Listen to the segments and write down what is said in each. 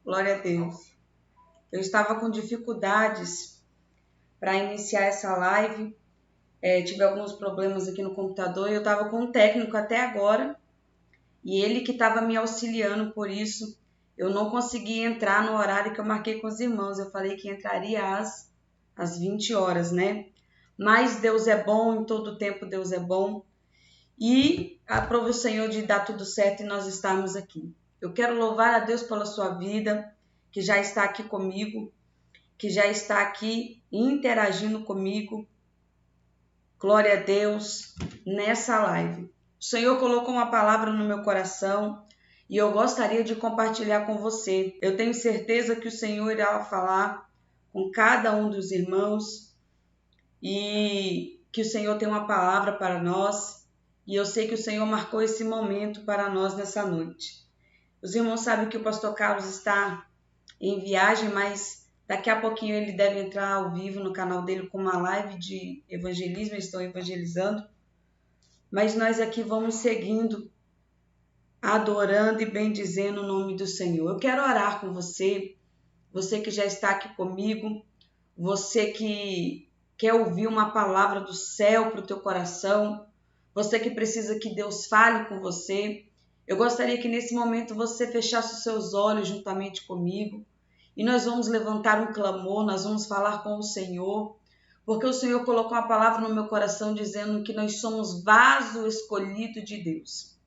Glória a Deus. Eu estava com dificuldades para iniciar essa live. Tive alguns problemas aqui no computador e eu estava com um técnico até agora. E ele que estava me auxiliando, por isso eu não consegui entrar no horário que eu marquei com os irmãos. Eu falei que entraria às 20 horas, né? Mas Deus é bom, em todo tempo Deus é bom. E aprove o Senhor de dar tudo certo e nós estarmos aqui. Eu quero louvar a Deus pela sua vida, que já está aqui comigo, que já está aqui interagindo comigo. Glória a Deus nessa live. O Senhor colocou uma palavra no meu coração e eu gostaria de compartilhar com você. Eu tenho certeza que o Senhor irá falar com cada um dos irmãos e que o Senhor tem uma palavra para nós. E eu sei que o Senhor marcou esse momento para nós nessa noite. Os irmãos sabem que o pastor Carlos está em viagem, mas daqui a pouquinho ele deve entrar ao vivo no canal dele com uma live de evangelismo. Eles estão evangelizando. Mas nós aqui vamos seguindo, adorando e bendizendo o nome do Senhor. Eu quero orar com você, você que já está aqui comigo, você que quer ouvir uma palavra do céu para o teu coração, você que precisa que Deus fale com você. Eu gostaria que nesse momento você fechasse os seus olhos juntamente comigo e nós vamos levantar um clamor, nós vamos falar com o Senhor, porque o Senhor colocou uma palavra no meu coração dizendo que nós somos vaso escolhido de Deus.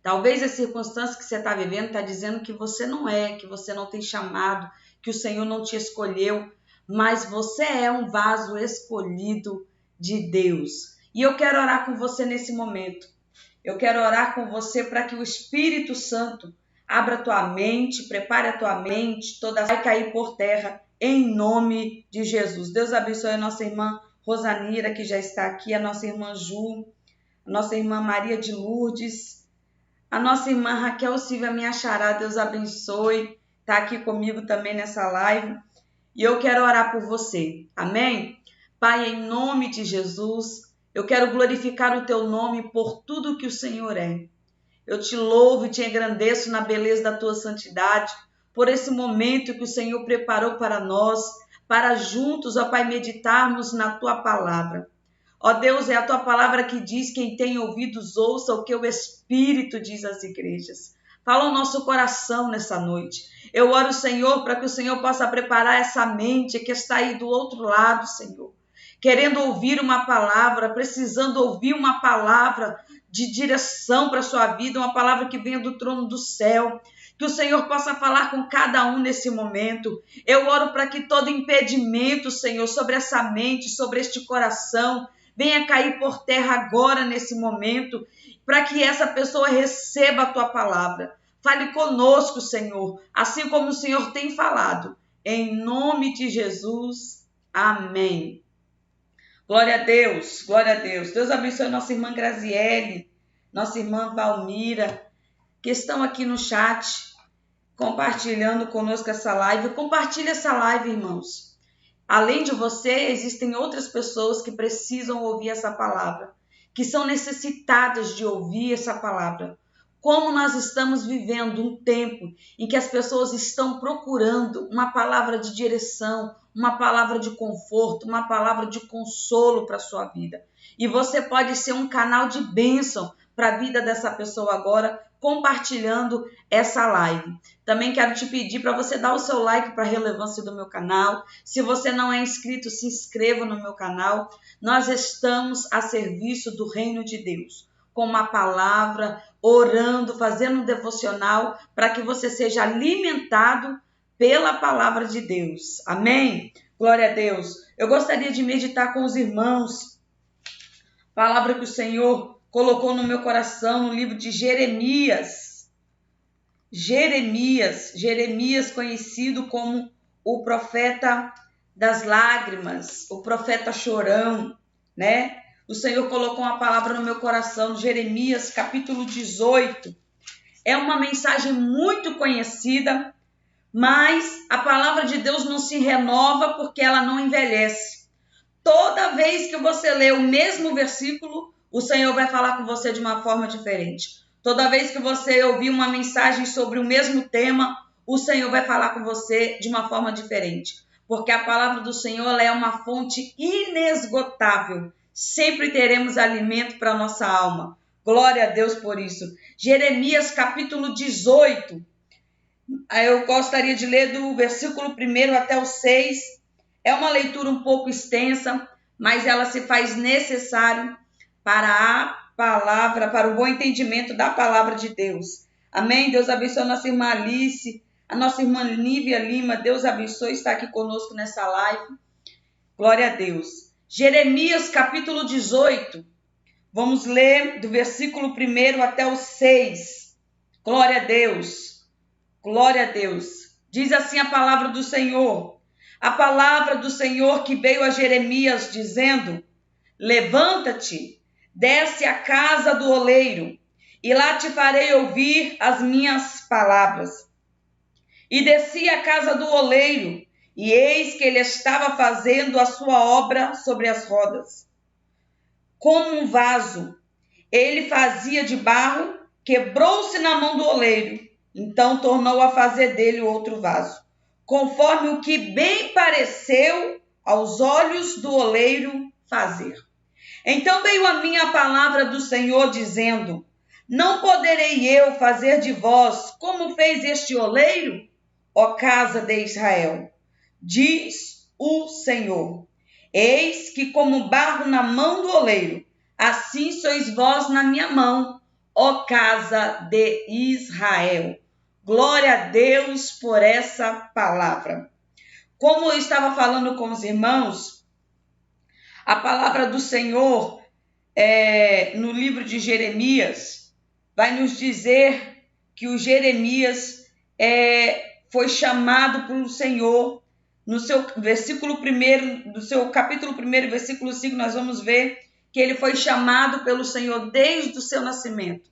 Talvez a circunstância que você está vivendo está dizendo que você não é, que você não tem chamado, que o Senhor não te escolheu, mas você é um vaso escolhido de Deus. E eu quero orar com você nesse momento. Eu quero orar com você para que o Espírito Santo abra a tua mente, prepare a tua mente, toda vai cair por terra em nome de Jesus. Deus abençoe a nossa irmã Rosanira, que já está aqui, a nossa irmã Ju, a nossa irmã Maria de Lourdes, a nossa irmã Raquel Silva, minha xará, Deus abençoe, está aqui comigo também nessa live. E eu quero orar por você, amém? Pai, em nome de Jesus, eu quero glorificar o teu nome por tudo que o Senhor é. Eu te louvo e te engrandeço na beleza da tua santidade, por esse momento que o Senhor preparou para nós, para juntos, ó Pai, meditarmos na tua palavra. Ó Deus, é a tua palavra que diz: quem tem ouvidos ouça o que o Espírito diz às igrejas. Fala o nosso coração nessa noite. Eu oro, Senhor, para que o Senhor possa preparar essa mente que está aí do outro lado, Senhor, querendo ouvir uma palavra, precisando ouvir uma palavra de direção para a sua vida, uma palavra que venha do trono do céu, que o Senhor possa falar com cada um nesse momento. Eu oro para que todo impedimento, Senhor, sobre essa mente, sobre este coração, venha cair por terra agora nesse momento, para que essa pessoa receba a tua palavra. Fale conosco, Senhor, assim como o Senhor tem falado. Em nome de Jesus, amém. Glória a Deus, glória a Deus. Deus abençoe nossa irmã Graziele, nossa irmã Valmira, que estão aqui no chat, compartilhando conosco essa live. Compartilhe essa live, irmãos. Além de você, existem outras pessoas que precisam ouvir essa palavra, que são necessitadas de ouvir essa palavra. Como nós estamos vivendo um tempo em que as pessoas estão procurando uma palavra de direção, uma palavra de conforto, uma palavra de consolo para a sua vida. E você pode ser um canal de bênção para a vida dessa pessoa agora, compartilhando essa live. Também quero te pedir para você dar o seu like para a relevância do meu canal. Se você não é inscrito, se inscreva no meu canal. Nós estamos a serviço do reino de Deus, com uma palavra, orando, fazendo um devocional, para que você seja alimentado pela palavra de Deus. Amém? Glória a Deus. Eu gostaria de meditar com os irmãos, palavra que o Senhor colocou no meu coração no livro de Jeremias. Jeremias conhecido como o profeta das lágrimas, o profeta chorão, né? O Senhor colocou uma palavra no meu coração, Jeremias, capítulo 18. É uma mensagem muito conhecida, mas a palavra de Deus não se renova porque ela não envelhece. Toda vez que você lê o mesmo versículo, o Senhor vai falar com você de uma forma diferente. Toda vez que você ouvir uma mensagem sobre o mesmo tema, o Senhor vai falar com você de uma forma diferente. Porque a palavra do Senhor ela é uma fonte inesgotável. Sempre teremos alimento para a nossa alma. Glória a Deus por isso. Jeremias capítulo 18. Eu gostaria de ler do versículo 1 até o 6. É uma leitura um pouco extensa, mas ela se faz necessária para a palavra, para o bom entendimento da palavra de Deus. Amém? Deus abençoe a nossa irmã Alice, a nossa irmã Nívia Lima. Deus abençoe estar aqui conosco nessa live. Glória a Deus. Jeremias capítulo 18. Vamos ler do versículo 1 até o 6. Glória a Deus. Glória a Deus. Diz assim a palavra do Senhor. A palavra do Senhor que veio a Jeremias dizendo: levanta-te, desce à casa do oleiro, e lá te farei ouvir as minhas palavras. E desci à casa do oleiro, e eis que ele estava fazendo a sua obra sobre as rodas. Como um vaso, ele fazia de barro, quebrou-se na mão do oleiro, então tornou a fazer dele outro vaso, conforme o que bem pareceu aos olhos do oleiro fazer. Então veio a mim a palavra do Senhor, dizendo: não poderei eu fazer de vós como fez este oleiro, ó casa de Israel? Diz o Senhor: eis que como barro na mão do oleiro, assim sois vós na minha mão, ó casa de Israel. Glória a Deus por essa palavra. Como eu estava falando com os irmãos, a palavra do Senhor no livro de Jeremias vai nos dizer que o Jeremias foi chamado pelo Senhor. No seu versículo 1, do seu capítulo 1, versículo 5, nós vamos ver que ele foi chamado pelo Senhor desde o seu nascimento.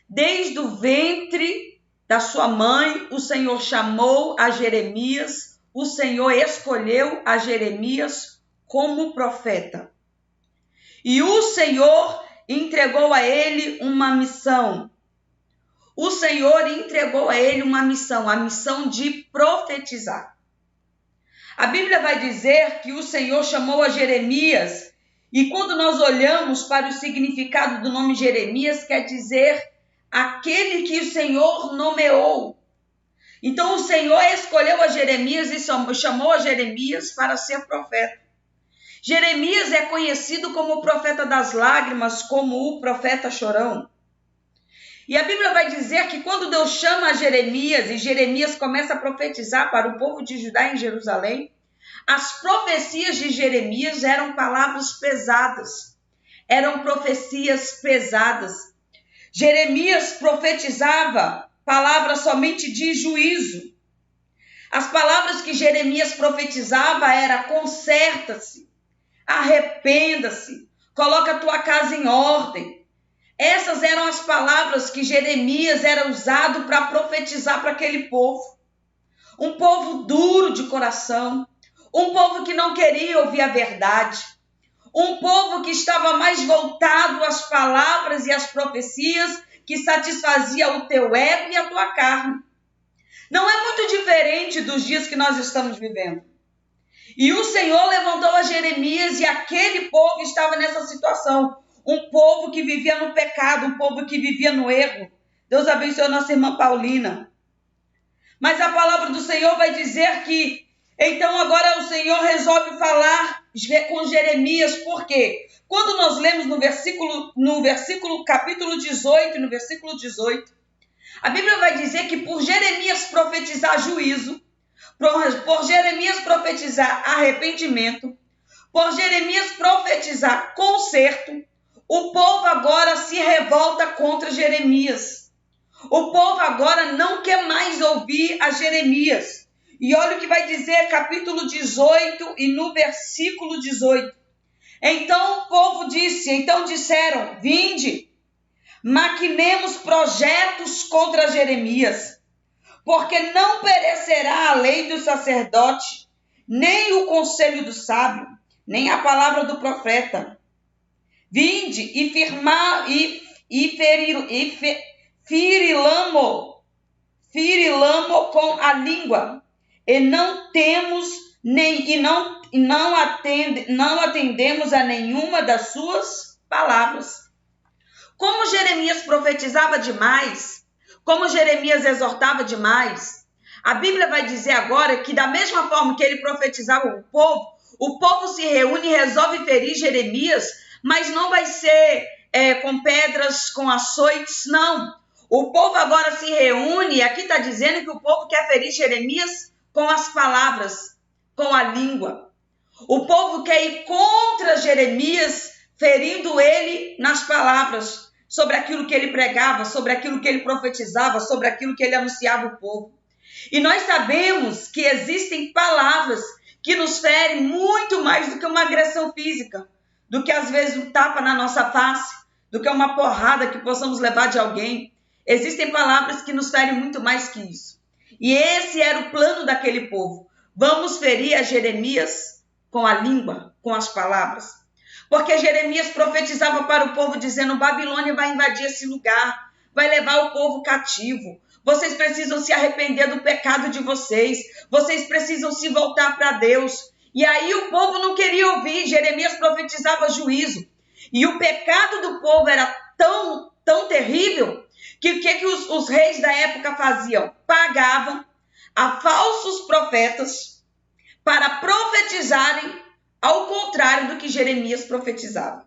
Desde o ventre da sua mãe, o Senhor chamou a Jeremias, o Senhor escolheu a Jeremias como profeta. E o Senhor entregou a ele uma missão. O Senhor entregou a ele uma missão, a missão de profetizar. A Bíblia vai dizer que o Senhor chamou a Jeremias, e quando nós olhamos para o significado do nome Jeremias, quer dizer aquele que o Senhor nomeou. Então o Senhor escolheu a Jeremias e chamou a Jeremias para ser profeta. Jeremias é conhecido como o profeta das lágrimas, como o profeta chorão. E a Bíblia vai dizer que quando Deus chama a Jeremias, e Jeremias começa a profetizar para o povo de Judá em Jerusalém, as profecias de Jeremias eram palavras pesadas, eram profecias pesadas. Jeremias profetizava palavras somente de juízo. As palavras que Jeremias profetizava era: conserta-se, arrependa-se, coloca a tua casa em ordem. Essas eram as palavras que Jeremias era usado para profetizar para aquele povo. Um povo duro de coração, um povo que não queria ouvir a verdade, um povo que estava mais voltado às palavras e às profecias que satisfazia o teu ego e a tua carne. Não é muito diferente dos dias que nós estamos vivendo. E o Senhor levantou a Jeremias e aquele povo estava nessa situação. Um povo que vivia no pecado, um povo que vivia no erro. Deus abençoe a nossa irmã Paulina. Mas a palavra do Senhor vai dizer que, então agora o Senhor resolve falar com Jeremias. Por quê? Quando nós lemos no versículo capítulo 18, no versículo 18, a Bíblia vai dizer que por Jeremias profetizar juízo, por Jeremias profetizar arrependimento, por Jeremias profetizar conserto, o povo agora se revolta contra Jeremias. O povo agora não quer mais ouvir a Jeremias. E olha o que vai dizer capítulo 18 e no versículo 18. Então o povo disse, então disseram: vinde, maquinemos projetos contra Jeremias, porque não perecerá a lei do sacerdote, nem o conselho do sábio, nem a palavra do profeta. Vinde e ferilamo, firilamo com a língua, e não atendemos a nenhuma das suas palavras. Como Jeremias profetizava demais, como Jeremias exortava demais, a Bíblia vai dizer agora que da mesma forma que ele profetizava o povo se reúne e resolve ferir Jeremias, mas não vai ser com pedras, com açoites, não. O povo agora se reúne, e aqui está dizendo que o povo quer ferir Jeremias com as palavras, com a língua. O povo quer ir contra Jeremias, ferindo ele nas palavras, sobre aquilo que ele pregava, sobre aquilo que ele profetizava, sobre aquilo que ele anunciava ao povo. E nós sabemos que existem palavras que nos ferem muito mais do que uma agressão física, do que às vezes um tapa na nossa face, do que uma porrada que possamos levar de alguém. Existem palavras que nos ferem muito mais que isso. E esse era o plano daquele povo. Vamos ferir a Jeremias com a língua, com as palavras. Porque Jeremias profetizava para o povo dizendo: Babilônia vai invadir esse lugar, vai levar o povo cativo. Vocês precisam se arrepender do pecado de vocês. Vocês precisam se voltar para Deus. E aí o povo não queria ouvir. Jeremias profetizava juízo. E o pecado do povo era tão terrível que o que os reis da época faziam? Pagavam a falsos profetas para profetizarem ao contrário do que Jeremias profetizava.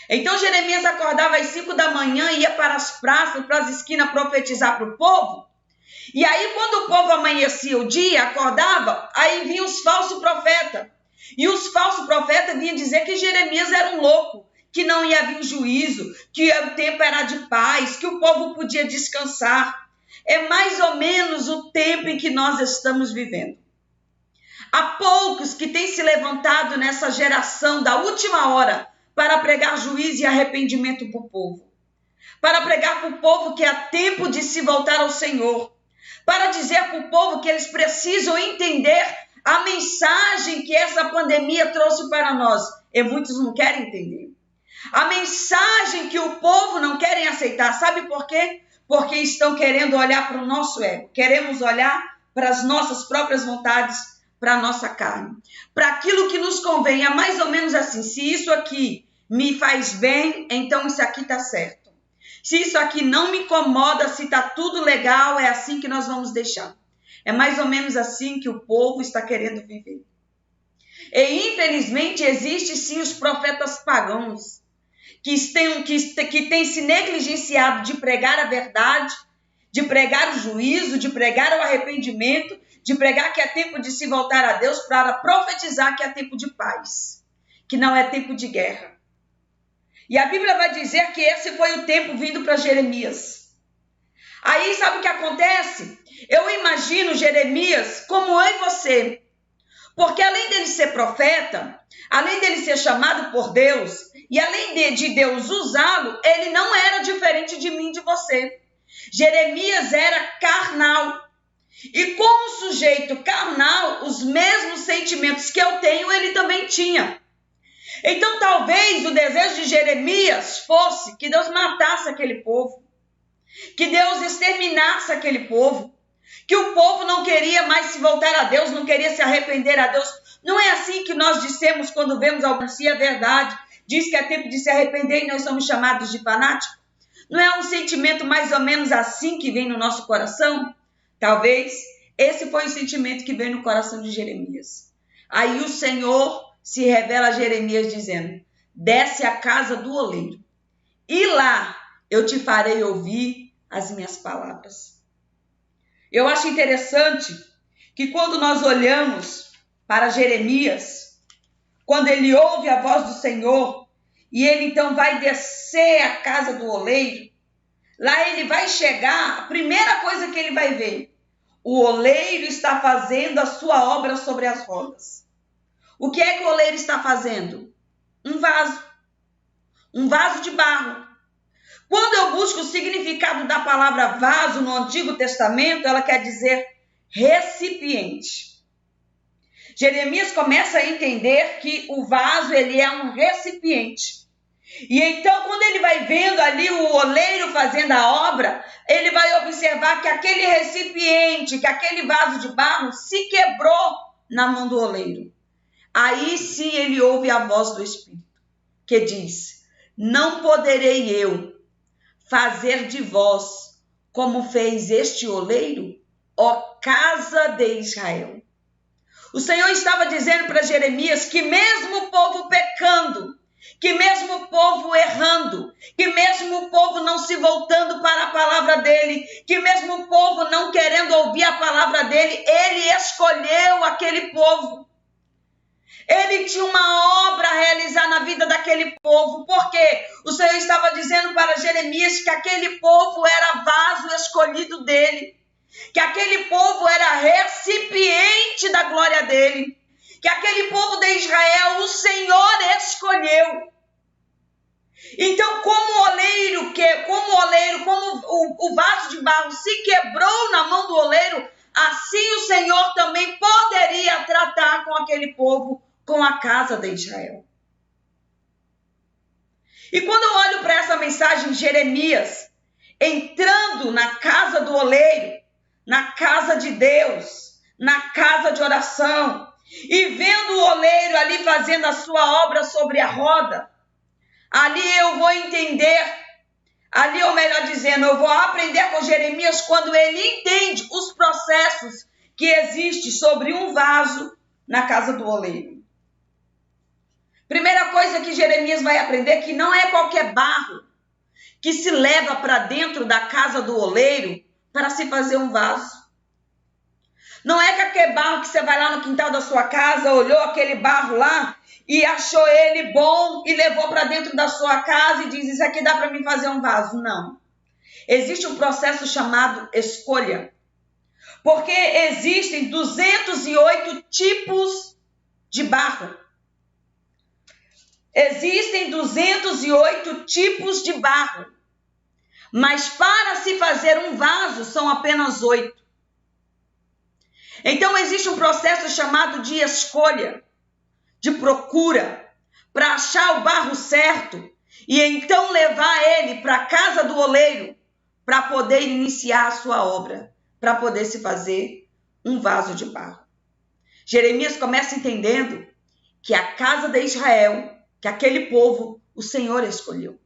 Então Jeremias acordava às 5 da manhã e ia para as praças, para as esquinas profetizar para o povo. E aí quando o povo amanhecia o dia, acordava, aí vinham os falsos profetas. E os falsos profetas vinham dizer que Jeremias era um louco, que não ia vir juízo, que o tempo era de paz, que o povo podia descansar. É mais ou menos o tempo em que nós estamos vivendo. Há poucos que têm se levantado nessa geração da última hora para pregar juízo e arrependimento para o povo. Para pregar para o povo que há tempo de se voltar ao Senhor. Para dizer para o povo que eles precisam entender a mensagem que essa pandemia trouxe para nós. E muitos não querem entender. A mensagem que o povo não querem aceitar. Sabe por quê? Porque estão querendo olhar para o nosso ego. Queremos olhar para as nossas próprias vontades, para a nossa carne, para aquilo que nos convém. É mais ou menos assim: se isso aqui me faz bem, então isso aqui está certo. Se isso aqui não me incomoda, se está tudo legal, é assim que nós vamos deixar. É mais ou menos assim que o povo está querendo viver. E infelizmente existe sim os profetas pagãos que têm se negligenciado de pregar a verdade, de pregar o juízo, de pregar o arrependimento, de pregar que é tempo de se voltar a Deus, para profetizar que é tempo de paz, que não é tempo de guerra. E a Bíblia vai dizer que esse foi o tempo vindo para Jeremias. Aí sabe o que acontece? Eu imagino Jeremias como eu e você. Porque além dele ser profeta, além dele ser chamado por Deus, e além de Deus usá-lo, ele não era diferente de mim e de você. Jeremias era carnal. E como sujeito carnal, os mesmos sentimentos que eu tenho, ele também tinha. Então talvez o desejo de Jeremias fosse que Deus matasse aquele povo, que Deus exterminasse aquele povo, que o povo não queria mais se voltar a Deus, não queria se arrepender a Deus. Não é assim que nós dissemos quando vemos alguém, se é verdade, diz que é tempo de se arrepender e nós somos chamados de fanáticos? Não é um sentimento mais ou menos assim que vem no nosso coração? Talvez esse foi o sentimento que veio no coração de Jeremias. Aí o Senhor se revela a Jeremias dizendo: desce à casa do oleiro, e lá eu te farei ouvir as minhas palavras. Eu acho interessante que quando nós olhamos para Jeremias, quando ele ouve a voz do Senhor, e ele então vai descer à casa do oleiro, lá ele vai chegar, a primeira coisa que ele vai ver: o oleiro está fazendo a sua obra sobre as rodas. O que é que o oleiro está fazendo? Um vaso de barro. Quando eu busco o significado da palavra vaso no Antigo Testamento, ela quer dizer recipiente. Jeremias começa a entender que o vaso ele é um recipiente. E então, quando ele vai vendo ali o oleiro fazendo a obra, ele vai observar que aquele recipiente, que aquele vaso de barro se quebrou na mão do oleiro. Aí sim ele ouve a voz do Espírito, que diz: não poderei eu fazer de vós como fez este oleiro, ó casa de Israel. O Senhor estava dizendo para Jeremias que mesmo o povo pecando, que mesmo o povo errando, que mesmo o povo não se voltando para a palavra dele, que mesmo o povo não querendo ouvir a palavra dele, ele escolheu aquele povo. Ele tinha uma obra a realizar na vida daquele povo, porque o Senhor estava dizendo para Jeremias que aquele povo era vaso escolhido dele, que aquele povo era recipiente da glória dele, que aquele povo de Israel o Senhor escolheu. Então, como o vaso de barro se quebrou na mão do oleiro, assim o Senhor também poderia tratar com aquele povo, com a casa de Israel. E quando eu olho para essa mensagem de Jeremias, entrando na casa do oleiro, na casa de Deus, na casa de oração, e vendo o oleiro ali fazendo a sua obra sobre a roda, ali eu vou entender, ali ou melhor dizendo, eu vou aprender com Jeremias quando ele entende os processos que existem sobre um vaso na casa do oleiro. Primeira coisa que Jeremias vai aprender é que não é qualquer barro que se leva para dentro da casa do oleiro para se fazer um vaso. Não é qualquer barro que você vai lá no quintal da sua casa, olhou aquele barro lá e achou ele bom e levou para dentro da sua casa e diz, isso aqui dá para mim fazer um vaso. Não. Existe um processo chamado escolha. Porque existem 208 tipos de barro. Existem 208 tipos de barro. Mas para se fazer um vaso são apenas 8. Então existe um processo chamado de escolha, de procura, para achar o barro certo e então levar ele para a casa do oleiro para poder iniciar a sua obra, para poder se fazer um vaso de barro. Jeremias começa entendendo que a casa de Israel, que aquele povo, o Senhor escolheu.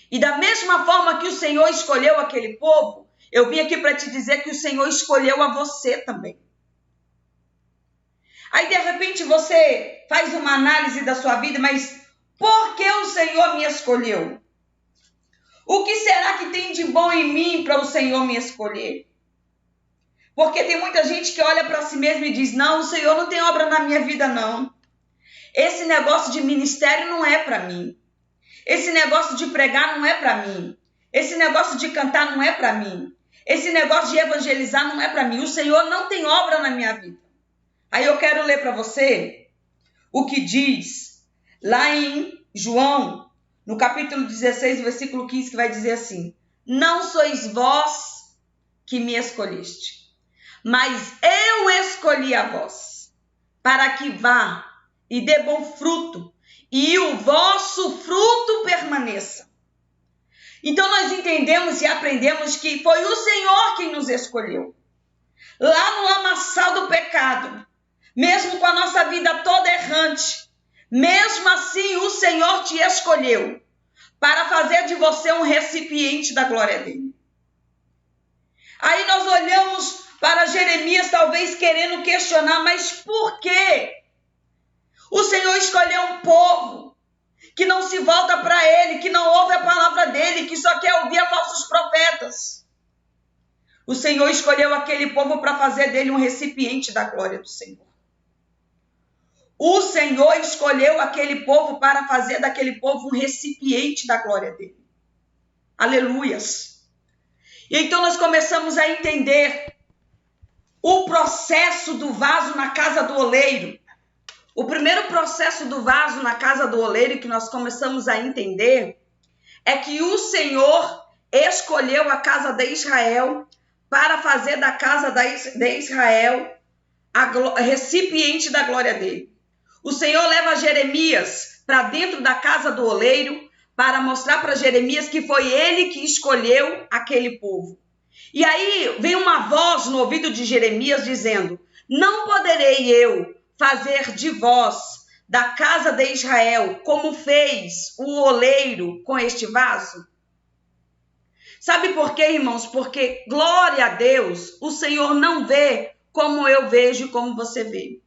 E da mesma forma que o Senhor escolheu aquele povo, eu vim aqui para te dizer que o Senhor escolheu a você também. Aí, de repente, você faz uma análise da sua vida, mas por que o Senhor me escolheu? O que será que tem de bom em mim para o Senhor me escolher? Porque tem muita gente que olha para si mesmo e diz, não, o Senhor não tem obra na minha vida, não. Esse negócio de ministério não é para mim. Esse negócio de pregar não é para mim. Esse negócio de cantar não é para mim. Esse negócio de evangelizar não é para mim. O Senhor não tem obra na minha vida. Aí eu quero ler para você o que diz lá em João, no capítulo 16, versículo 15, que vai dizer assim, não sois vós que me escolheste, mas eu escolhi a vós, para que vá e dê bom fruto, e o vosso fruto permaneça. Então nós entendemos e aprendemos que foi o Senhor quem nos escolheu. Lá no lamaçal do pecado, mesmo com a nossa vida toda errante, mesmo assim o Senhor te escolheu para fazer de você um recipiente da glória dele. Aí nós olhamos para Jeremias, talvez querendo questionar, mas por quê? O Senhor escolheu um povo que não se volta para ele, que não ouve a palavra dele, que só quer ouvir a falsos profetas. O Senhor escolheu aquele povo para fazer dele um recipiente da glória do Senhor. O Senhor escolheu aquele povo para fazer daquele povo um recipiente da glória dele. Aleluias. E então nós começamos a entender o processo do vaso na casa do oleiro. O primeiro processo do vaso na casa do oleiro que nós começamos a entender é que o Senhor escolheu a casa de Israel para fazer da casa de Israel a recipiente da glória dele. O Senhor leva Jeremias para dentro da casa do oleiro para mostrar para Jeremias que foi ele que escolheu aquele povo. E aí vem uma voz no ouvido de Jeremias dizendo: não poderei eu fazer de vós, da casa de Israel, como fez o oleiro com este vaso? Sabe por quê, irmãos? Porque, glória a Deus, o Senhor não vê como eu vejo e como você vê.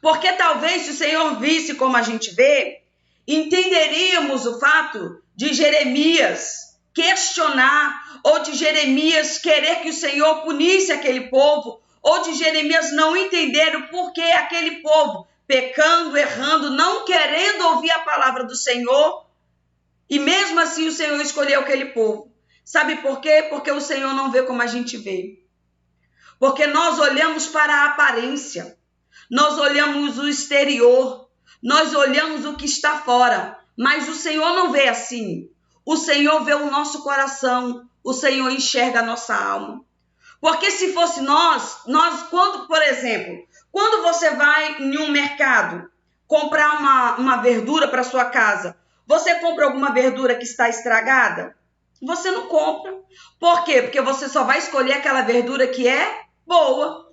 Porque talvez se o Senhor visse como a gente vê, entenderíamos o fato de Jeremias questionar, ou de Jeremias querer que o Senhor punisse aquele povo, ou de Jeremias não entender o porquê aquele povo, pecando, errando, não querendo ouvir a palavra do Senhor, e mesmo assim o Senhor escolheu aquele povo. Sabe por quê? Porque o Senhor não vê como a gente vê. Porque nós olhamos para a aparência, nós olhamos o exterior, nós olhamos o que está fora, mas o Senhor não vê assim. O Senhor vê o nosso coração, o Senhor enxerga a nossa alma. Porque se fosse nós quando, por exemplo, quando você vai em um mercado comprar uma verdura para sua casa, você compra alguma verdura que está estragada? Você não compra. Por quê? Porque você só vai escolher aquela verdura que é boa.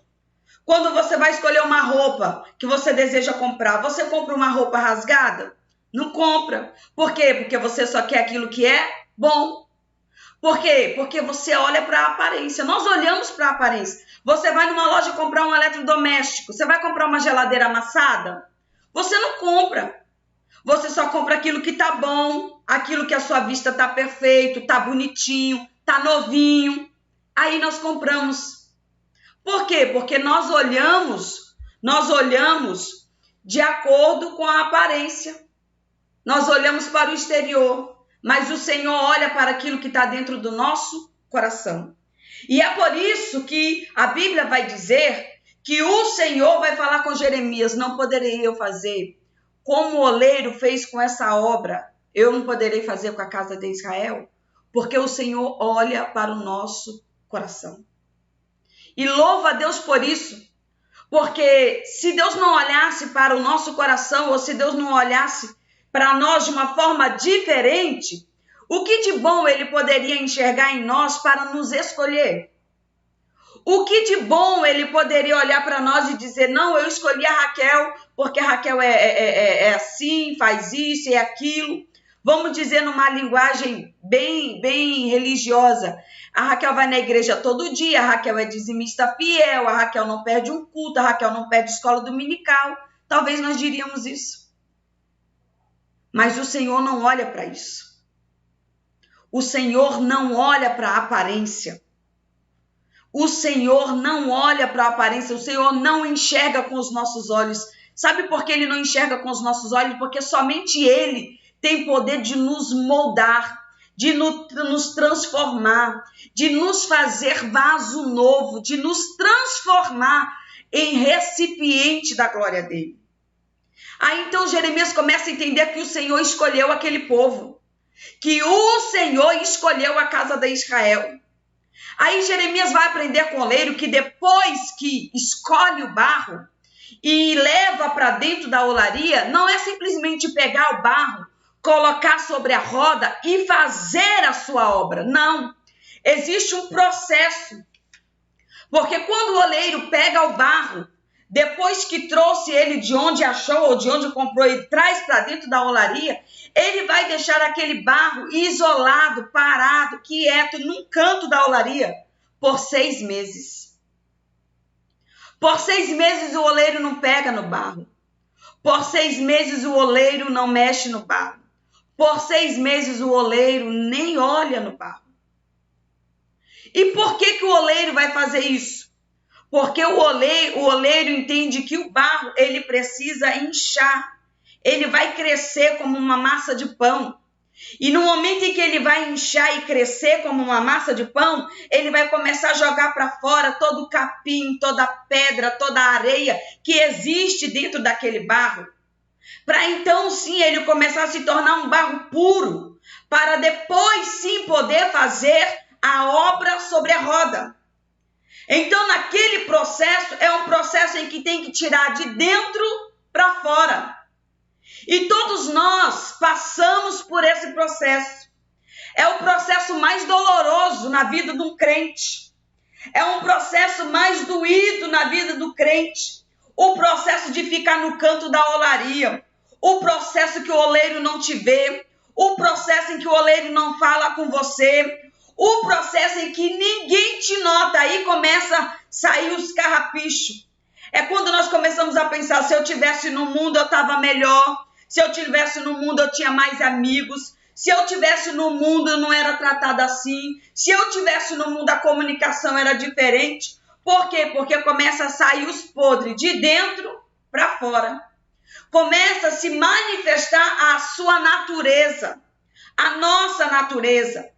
Quando você vai escolher uma roupa que você deseja comprar, você compra uma roupa rasgada? Não compra. Por quê? Porque você só quer aquilo que é bom. Por quê? Porque você olha para a aparência. Nós olhamos para a aparência. Você vai numa loja comprar um eletrodoméstico. Você vai comprar uma geladeira amassada? Você não compra. Você só compra aquilo que tá bom, aquilo que a sua vista tá perfeito, tá bonitinho, tá novinho. Aí nós compramos. Por quê? Porque nós olhamos de acordo com a aparência. Nós olhamos para o exterior, mas o Senhor olha para aquilo que está dentro do nosso coração. E é por isso que a Bíblia vai dizer que o Senhor vai falar com Jeremias: não poderei eu fazer como o oleiro fez com essa obra, eu não poderei fazer com a casa de Israel, porque o Senhor olha para o nosso coração. E louva a Deus por isso, porque se Deus não olhasse para o nosso coração, ou se Deus não olhasse para nós de uma forma diferente, o que de bom ele poderia enxergar em nós para nos escolher? O que de bom ele poderia olhar para nós e dizer: não, eu escolhi a Raquel porque a Raquel é assim, faz isso e aquilo. Vamos dizer numa linguagem bem religiosa: a Raquel vai na igreja todo dia, a Raquel é dizimista fiel, a Raquel não perde um culto, a Raquel não perde escola dominical. Talvez nós diríamos isso. Mas o Senhor não olha para isso. O Senhor não olha para a aparência. O Senhor não olha para a aparência, o Senhor não enxerga com os nossos olhos. Sabe por que ele não enxerga com os nossos olhos? Porque somente ele tem poder de nos moldar, de nos transformar, de nos fazer vaso novo, de nos transformar em recipiente da glória dele. Aí então Jeremias começa a entender que o Senhor escolheu aquele povo, que o Senhor escolheu a casa de Israel. Aí Jeremias vai aprender com o oleiro que depois que escolhe o barro e leva para dentro da olaria, não é simplesmente pegar o barro, colocar sobre a roda e fazer a sua obra. Não, existe um processo. Porque quando o oleiro pega o barro, depois que trouxe ele de onde achou ou de onde comprou e traz para dentro da olaria, ele vai deixar aquele barro isolado, parado, quieto, num canto da olaria, por 6 meses. Por 6 meses o oleiro não pega no barro. Por 6 meses o oleiro não mexe no barro. Por 6 meses o oleiro nem olha no barro. E por que o oleiro vai fazer isso? Porque o oleiro entende que o barro ele precisa inchar. Ele vai crescer como uma massa de pão. E no momento em que ele vai inchar e crescer como uma massa de pão, ele vai começar a jogar para fora todo o capim, toda a pedra, toda a areia que existe dentro daquele barro. Para então sim ele começar a se tornar um barro puro, para depois sim poder fazer a obra sobre a roda. Então naquele processo é um processo em que tem que tirar de dentro para fora. E todos nós passamos por esse processo. É o processo mais doloroso na vida de um crente. É um processo mais doído na vida do crente. O processo de ficar no canto da olaria. O processo que o oleiro não te vê. O processo em que o oleiro não fala com você. O processo em que ninguém te nota. Aí começa a sair os carrapichos. É quando nós começamos a pensar, se eu tivesse no mundo eu estava melhor. Se eu tivesse no mundo eu tinha mais amigos. Se eu tivesse no mundo eu não era tratada assim. Se eu tivesse no mundo a comunicação era diferente. Por quê? Porque começa a sair os podres de dentro para fora. Começa a se manifestar a sua natureza, a nossa natureza.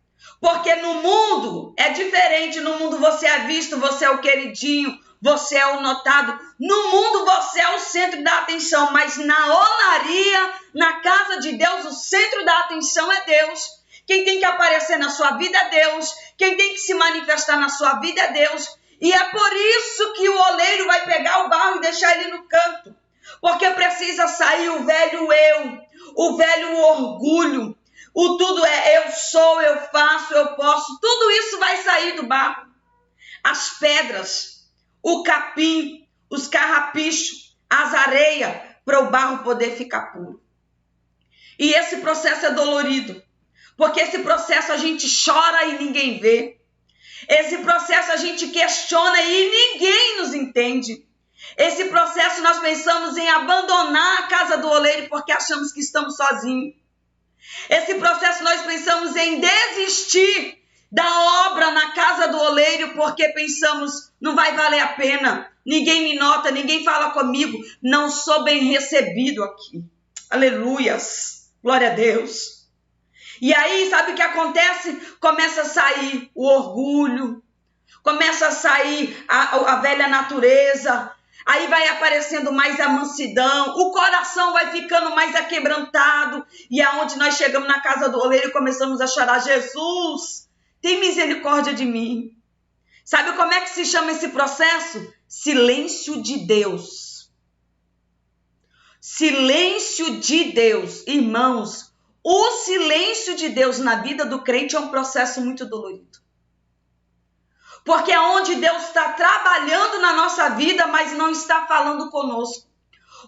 Porque no mundo é diferente. No mundo você é visto, você é o queridinho, você é o notado. No mundo você é o centro da atenção, mas na olaria, na casa de Deus, o centro da atenção é Deus. Quem tem que aparecer na sua vida é Deus. Quem tem que se manifestar na sua vida é Deus. E é por isso que o oleiro vai pegar o barro e deixar ele no canto. Porque precisa sair o velho eu, o velho orgulho. O tudo é eu sou, eu faço, eu posso. Tudo isso vai sair do barro. As pedras, o capim, os carrapichos, as areias, para o barro poder ficar puro. E esse processo é dolorido. Porque esse processo a gente chora e ninguém vê. Esse processo a gente questiona e ninguém nos entende. Esse processo nós pensamos em abandonar a casa do oleiro porque achamos que estamos sozinhos. Esse processo nós pensamos em desistir da obra na casa do oleiro porque pensamos, não vai valer a pena. Ninguém me nota, ninguém fala comigo. Não sou bem recebido aqui. Aleluias. Glória a Deus. E aí, sabe o que acontece? Começa a sair o orgulho. Começa a sair a velha natureza. Aí vai aparecendo mais a mansidão, o coração vai ficando mais aquebrantado. E aonde nós chegamos na casa do oleiro e começamos a chorar, Jesus, tem misericórdia de mim. Sabe como é que se chama esse processo? Silêncio de Deus. Silêncio de Deus. Irmãos, o silêncio de Deus na vida do crente é um processo muito dolorido. Porque é onde Deus está trabalhando na nossa vida, mas não está falando conosco.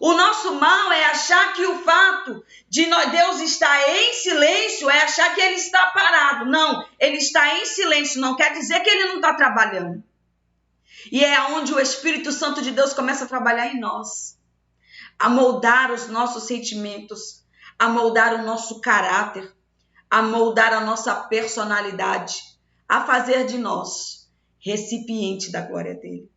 O nosso mal é achar que o fato de Deus estar em silêncio é achar que ele está parado. Não, ele está em silêncio, não quer dizer que ele não está trabalhando. E é onde o Espírito Santo de Deus começa a trabalhar em nós. A moldar os nossos sentimentos, a moldar o nosso caráter, a moldar a nossa personalidade, a fazer de nós recipiente da glória dele.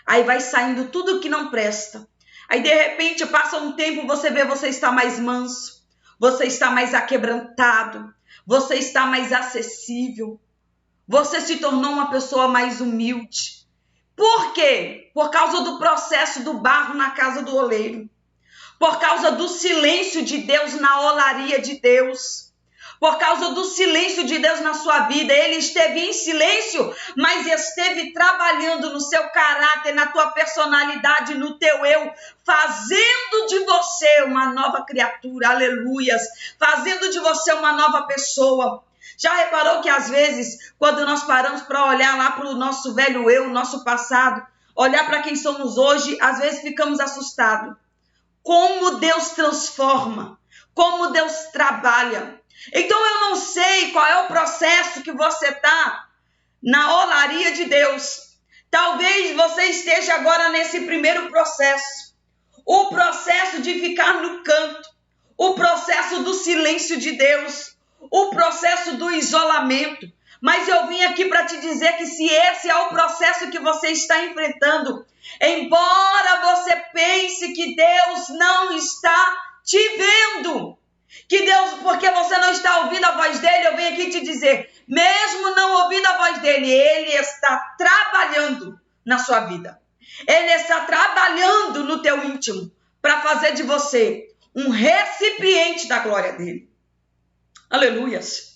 Aí vai saindo tudo que não presta. Aí de repente passa um tempo, você vê, você está mais manso, você está mais aquebrantado, você está mais acessível, você se tornou uma pessoa mais humilde. Por quê? Por causa do processo do barro na casa do oleiro, por causa do silêncio de Deus na olaria de Deus. Por causa do silêncio de Deus na sua vida. Ele esteve em silêncio, mas esteve trabalhando no seu caráter, na tua personalidade, no teu eu, fazendo de você uma nova criatura, aleluias, fazendo de você uma nova pessoa. Já reparou que às vezes, quando nós paramos para olhar lá para o nosso velho eu, o nosso passado, olhar para quem somos hoje, às vezes ficamos assustados. Como Deus transforma, como Deus trabalha. Então eu não sei qual é o processo que você está na olaria de Deus. Talvez você esteja agora nesse primeiro processo. O processo de ficar no canto. O processo do silêncio de Deus. O processo do isolamento. Mas eu vim aqui para te dizer que se esse é o processo que você está enfrentando, embora você pense que Deus não está te vendo, que Deus, porque você não está ouvindo a voz dele, eu venho aqui te dizer, mesmo não ouvindo a voz dele, ele está trabalhando na sua vida. Ele está trabalhando no teu íntimo para fazer de você um recipiente da glória dele. Aleluias.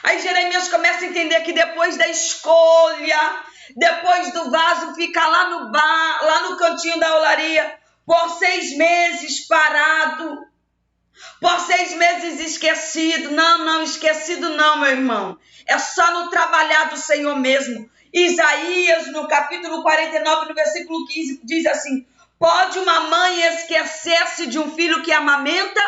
Aí Jeremias começa a entender que depois da escolha, depois do vaso ficar lá no cantinho da olaria, por 6 meses parado, por 6 meses esquecido. Não, esquecido não, meu irmão. É só no trabalhar do Senhor mesmo. Isaías, no capítulo 49, no versículo 15, diz assim: pode uma mãe esquecer-se de um filho que amamenta?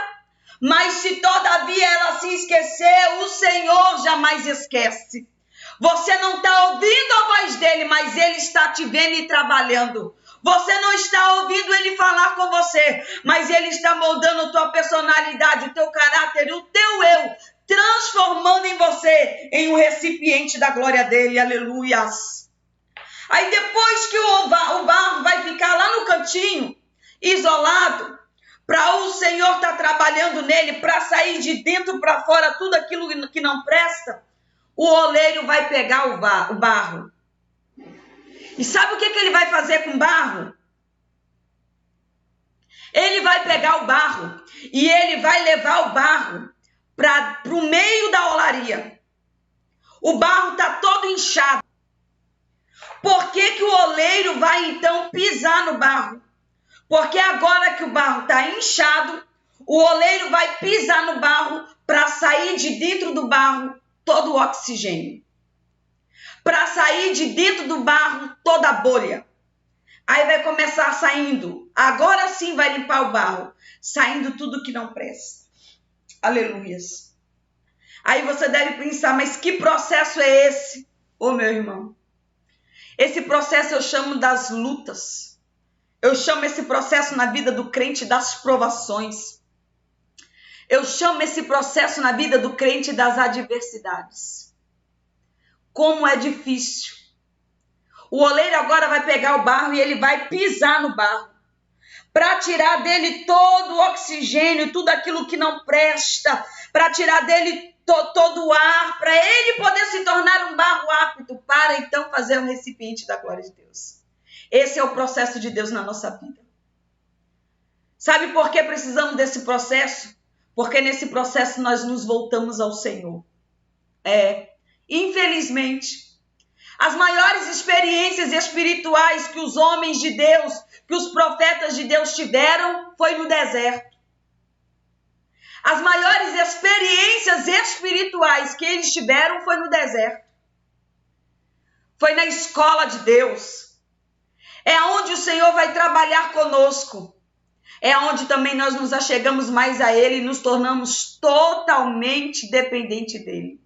Mas se todavia ela se esquecer, o Senhor jamais esquece. Você não está ouvindo a voz dele, mas ele está te vendo e trabalhando. Você não está ouvindo ele falar com você, mas ele está moldando a tua personalidade, o teu caráter, o teu eu, transformando em você em um recipiente da glória dele. Aleluias. Aí depois que o barro vai ficar lá no cantinho, isolado, para o Senhor estar trabalhando nele, para sair de dentro para fora tudo aquilo que não presta, o oleiro vai pegar o barro. E sabe o que ele vai fazer com o barro? Ele vai pegar o barro e ele vai levar o barro para o meio da olaria. O barro está todo inchado. Por que o oleiro vai então pisar no barro? Porque agora que o barro está inchado, o oleiro vai pisar no barro para sair de dentro do barro todo o oxigênio. Para sair de dentro do barro toda a bolha. Aí vai começar saindo. Agora sim vai limpar o barro. Saindo tudo que não presta. Aleluias. Aí você deve pensar, mas que processo é esse? Ô meu irmão. Esse processo eu chamo das lutas. Eu chamo esse processo na vida do crente das provações. Eu chamo esse processo na vida do crente das adversidades. Como é difícil. O oleiro agora vai pegar o barro e ele vai pisar no barro. Para tirar dele todo o oxigênio, tudo aquilo que não presta. Para tirar dele todo o ar. Para ele poder se tornar um barro apto para então fazer um recipiente da glória de Deus. Esse é o processo de Deus na nossa vida. Sabe por que precisamos desse processo? Porque nesse processo nós nos voltamos ao Senhor. Infelizmente, as maiores experiências espirituais que os homens de Deus, que os profetas de Deus tiveram, foi no deserto. As maiores experiências espirituais que eles tiveram foi no deserto. Foi na escola de Deus. É onde o Senhor vai trabalhar conosco. É onde também nós nos achegamos mais a Ele e nos tornamos totalmente dependentes dEle.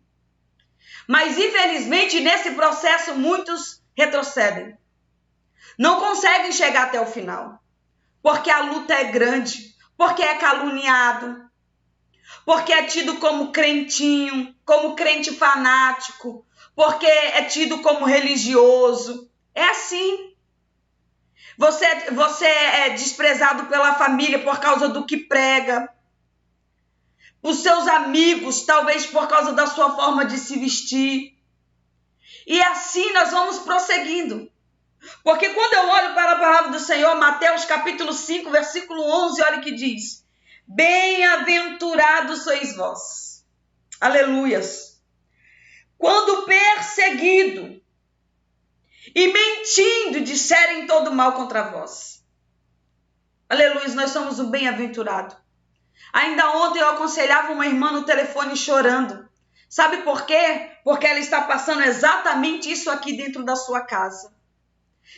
Mas, infelizmente, nesse processo, muitos retrocedem. Não conseguem chegar até o final. Porque a luta é grande. Porque é caluniado. Porque é tido como crentinho, como crente fanático. Porque é tido como religioso. É assim. Você é desprezado pela família por causa do que prega. Os seus amigos, talvez por causa da sua forma de se vestir. E assim nós vamos prosseguindo. Porque quando eu olho para a palavra do Senhor, Mateus capítulo 5, versículo 11, olha o que diz. Bem-aventurados sois vós. Aleluias. Quando perseguido e mentindo disserem todo mal contra vós. Aleluia, nós somos o bem-aventurado. Ainda ontem eu aconselhava uma irmã no telefone chorando. Sabe por quê? Porque ela está passando exatamente isso aqui dentro da sua casa.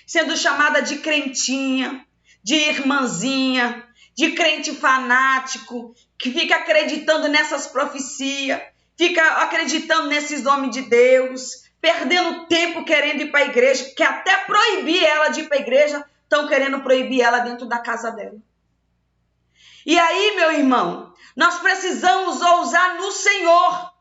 Sendo chamada de crentinha, de irmãzinha, de crente fanático, que fica acreditando nessas profecias, fica acreditando nesses nomes de Deus, perdendo tempo querendo ir para a igreja, que até proibir ela de ir para a igreja, estão querendo proibir ela dentro da casa dela. E aí, meu irmão, nós precisamos ousar no Senhor.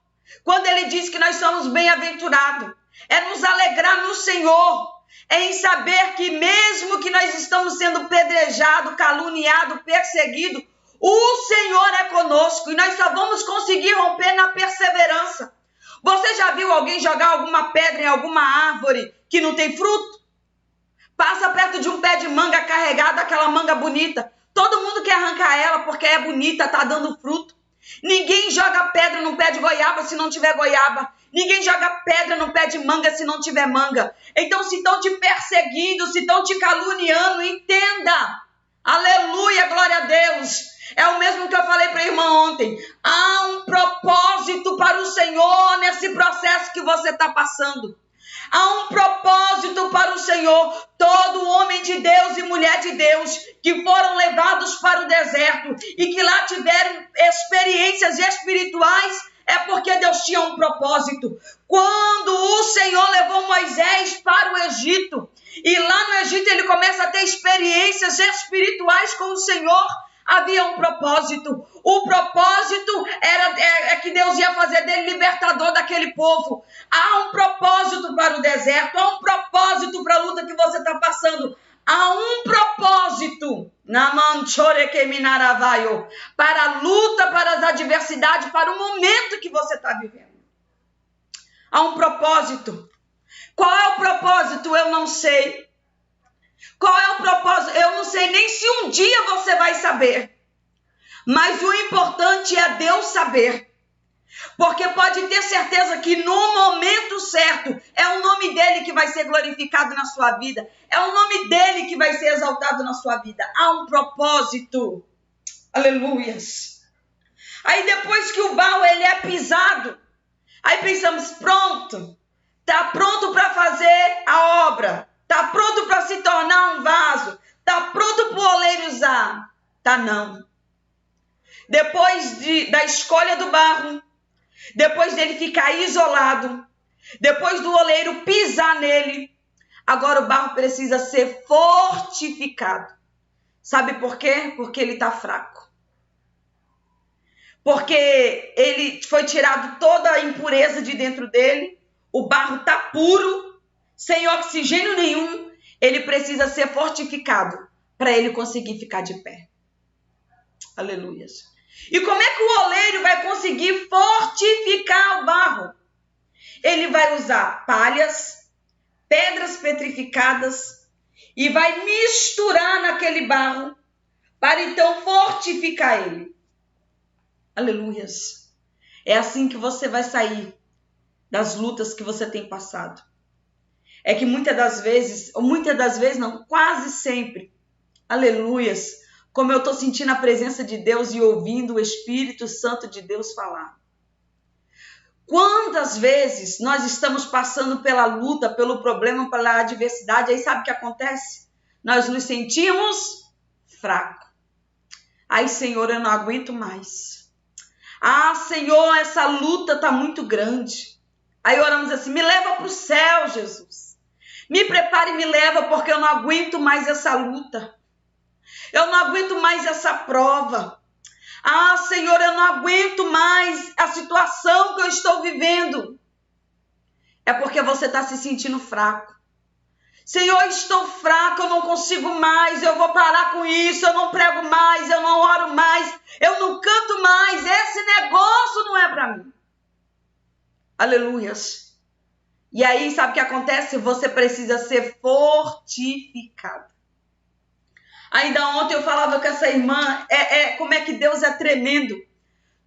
Quando Ele diz que nós somos bem-aventurados, é nos alegrar no Senhor, é em saber que mesmo que nós estamos sendo pedrejados, caluniados, perseguidos, o Senhor é conosco e nós só vamos conseguir romper na perseverança. Você já viu alguém jogar alguma pedra em alguma árvore que não tem fruto? Passa perto de um pé de manga carregado, aquela manga bonita. Todo mundo quer arrancar ela porque é bonita, está dando fruto. Ninguém joga pedra no pé de goiaba se não tiver goiaba. Ninguém joga pedra no pé de manga se não tiver manga. Então, se estão te perseguindo, se estão te caluniando, entenda. Aleluia, glória a Deus. É o mesmo que eu falei para a irmã ontem. Há um propósito para o Senhor nesse processo que você está passando. Há um propósito para o Senhor. Todo homem de Deus e mulher de Deus que foram levados para o deserto e que lá tiveram experiências espirituais, é porque Deus tinha um propósito. Quando o Senhor levou Moisés para o Egito, e lá no Egito ele começa a ter experiências espirituais com o Senhor, havia um propósito. O propósito era que Deus ia fazer dele libertador daquele povo. Há um propósito para o deserto, há um propósito para a luta que você está passando. Há um propósito para a luta, para as adversidades, para o momento que você está vivendo. Há um propósito. Qual é o propósito? Eu não sei. Qual é o propósito? Eu não sei nem se um dia você vai saber. Mas o importante é Deus saber. Porque pode ter certeza que no momento certo é o nome dele que vai ser glorificado na sua vida. É o nome dele que vai ser exaltado na sua vida. Há um propósito. Aleluias. Aí depois que o barro ele é pisado, aí pensamos, pronto. Está pronto para fazer a obra. Está pronto para se tornar um vaso. Está pronto para o oleiro usar. Tá não. Depois da escolha do barro, depois dele ficar isolado, depois do oleiro pisar nele, agora o barro precisa ser fortificado. Sabe por quê? Porque ele está fraco. Porque ele foi tirado toda a impureza de dentro dele, o barro está puro, sem oxigênio nenhum, ele precisa ser fortificado para ele conseguir ficar de pé. Aleluias. E como é que o oleiro vai conseguir fortificar o barro? Ele vai usar palhas, pedras petrificadas e vai misturar naquele barro para então fortificar ele. Aleluias. É assim que você vai sair das lutas que você tem passado. É que muitas das vezes não, quase sempre, aleluias, como eu estou sentindo a presença de Deus e ouvindo o Espírito Santo de Deus falar. Quantas vezes nós estamos passando pela luta, pelo problema, pela adversidade, aí sabe o que acontece? Nós nos sentimos fracos. Ai, Senhor, eu não aguento mais. Ah, Senhor, essa luta está muito grande. Aí oramos assim, me leva para o céu, Jesus. Me prepare e me leva, porque eu não aguento mais essa luta. Eu não aguento mais essa prova. Ah, Senhor, eu não aguento mais a situação que eu estou vivendo. É porque você está se sentindo fraco. Senhor, estou fraco, eu não consigo mais, eu vou parar com isso, eu não prego mais, eu não oro mais, eu não canto mais, esse negócio não é para mim. Aleluias. E aí, sabe o que acontece? Você precisa ser fortificado. Ainda ontem eu falava com essa irmã, como é que Deus é tremendo.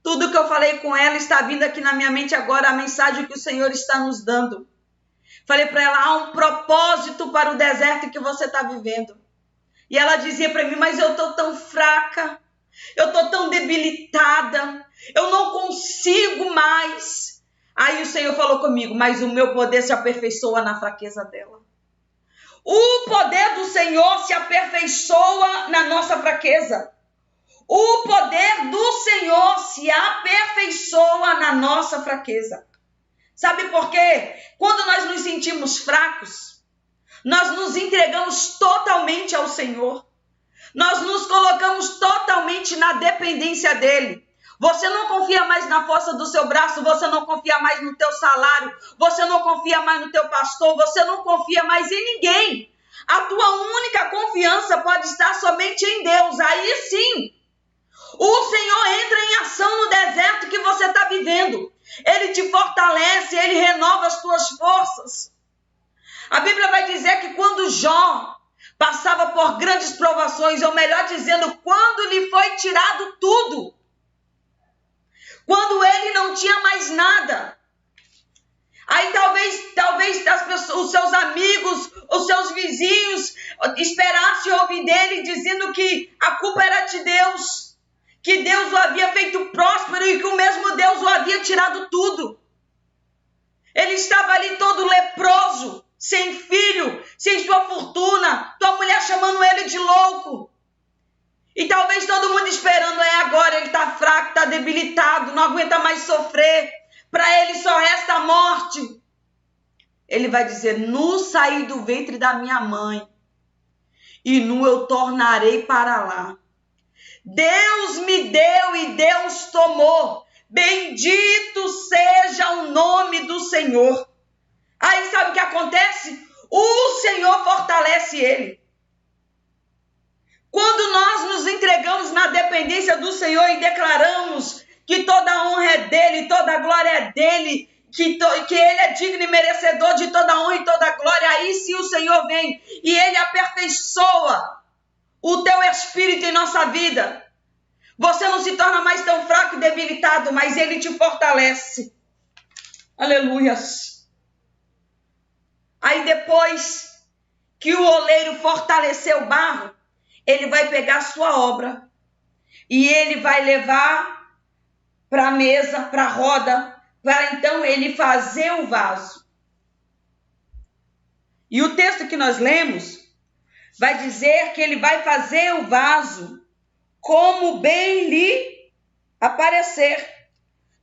Tudo que eu falei com ela está vindo aqui na minha mente agora, a mensagem que o Senhor está nos dando. Falei para ela, há um propósito para o deserto que você está vivendo. E ela dizia para mim, mas eu estou tão fraca, eu estou tão debilitada, eu não consigo mais. Aí o Senhor falou comigo, mas o meu poder se aperfeiçoa na fraqueza dela. O poder do Senhor se aperfeiçoa na nossa fraqueza. O poder do Senhor se aperfeiçoa na nossa fraqueza. Sabe por quê? Quando nós nos sentimos fracos, nós nos entregamos totalmente ao Senhor. Nós nos colocamos totalmente na dependência dEle. Você não confia mais na força do seu braço, você não confia mais no teu salário, você não confia mais no teu pastor, você não confia mais em ninguém. A tua única confiança pode estar somente em Deus. Aí sim, o Senhor entra em ação no deserto que você está vivendo. Ele te fortalece, Ele renova as tuas forças. A Bíblia vai dizer que quando Jó passava por grandes provações, ou melhor dizendo, quando lhe foi tirado tudo, quando ele não tinha mais nada, Aí talvez as pessoas, os seus amigos, os seus vizinhos esperassem ouvir dele dizendo que a culpa era de Deus, que Deus o havia feito próspero e que o mesmo Deus o havia tirado tudo. Ele estava ali todo leproso, sem filho, sem sua fortuna, tua mulher chamando ele de louco. E talvez todo mundo esperando, agora ele está fraco, está debilitado, não aguenta mais sofrer, para ele só resta a morte. Ele vai dizer, nu saí do ventre da minha mãe, e nu eu tornarei para lá. Deus me deu e Deus tomou, bendito seja o nome do Senhor. Aí sabe o que acontece? O Senhor fortalece ele. Quando nós nos entregamos na dependência do Senhor e declaramos que toda a honra é dele, toda a glória é dele, que ele é digno e merecedor de toda a honra e toda a glória, aí sim o Senhor vem e ele aperfeiçoa o teu espírito em nossa vida. Você não se torna mais tão fraco e debilitado, mas ele te fortalece. Aleluias. Aí depois que o oleiro fortaleceu o barro, ele vai pegar a sua obra e ele vai levar para a mesa, para a roda, para então ele fazer o vaso. E o texto que nós lemos vai dizer que ele vai fazer o vaso como bem lhe aparecer.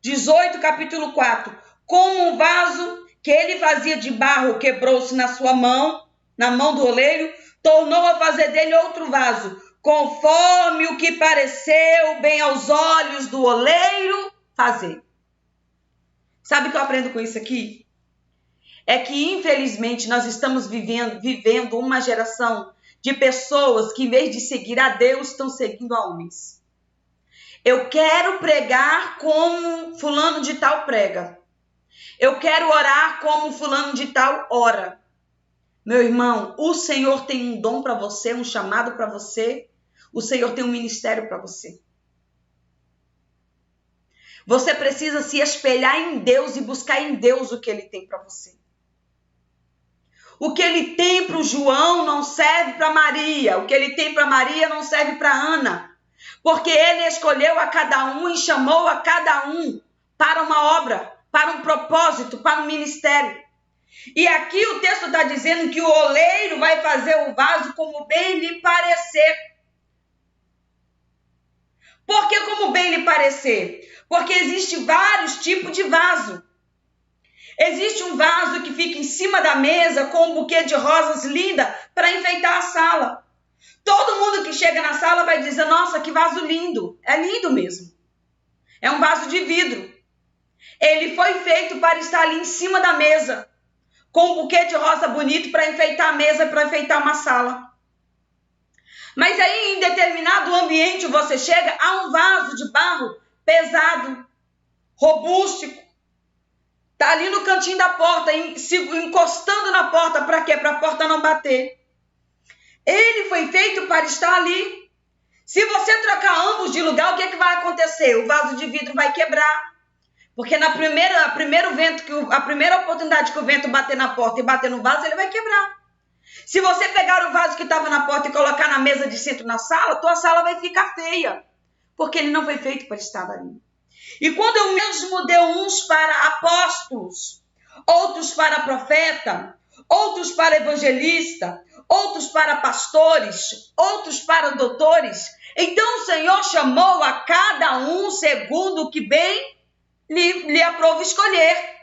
18, capítulo 4. Como um vaso que ele fazia de barro quebrou-se na sua mão, na mão do oleiro, tornou a fazer dele outro vaso, conforme o que pareceu bem aos olhos do oleiro fazer. Sabe o que eu aprendo com isso aqui? É que, infelizmente, nós estamos vivendo uma geração de pessoas que, em vez de seguir a Deus, estão seguindo a homens. Eu quero pregar como fulano de tal prega. Eu quero orar como fulano de tal ora. Meu irmão, o Senhor tem um dom para você, um chamado para você. O Senhor tem um ministério para você. Você precisa se espelhar em Deus e buscar em Deus o que Ele tem para você. O que Ele tem para o João não serve para Maria. O que Ele tem para Maria não serve para Ana. Porque Ele escolheu a cada um e chamou a cada um para uma obra, para um propósito, para um ministério. E aqui o texto está dizendo que o oleiro vai fazer o vaso como bem lhe parecer. Por que como bem lhe parecer? Porque existe vários tipos de vaso. Existe um vaso que fica em cima da mesa com um buquê de rosas linda para enfeitar a sala. Todo mundo que chega na sala vai dizer, nossa, que vaso lindo. É lindo mesmo. É um vaso de vidro. Ele foi feito para estar ali em cima da mesa, com um buquê de rosa bonito para enfeitar a mesa, para enfeitar uma sala. Mas aí, em determinado ambiente, você chega a um vaso de barro pesado, robústico. Está ali no cantinho da porta, encostando na porta. Para quê? Para a porta não bater. Ele foi feito para estar ali. Se você trocar ambos de lugar, o que vai acontecer? O vaso de vidro vai quebrar. Porque a primeira oportunidade que o vento bater na porta e bater no vaso, ele vai quebrar. Se você pegar o vaso que estava na porta e colocar na mesa de centro na sala, tua sala vai ficar feia. Porque ele não foi feito para estar ali. E quando eu mesmo deu uns para apóstolos, outros para profeta, outros para evangelista, outros para pastores, outros para doutores, então o Senhor chamou a cada um segundo o que bem lhe aprove escolher.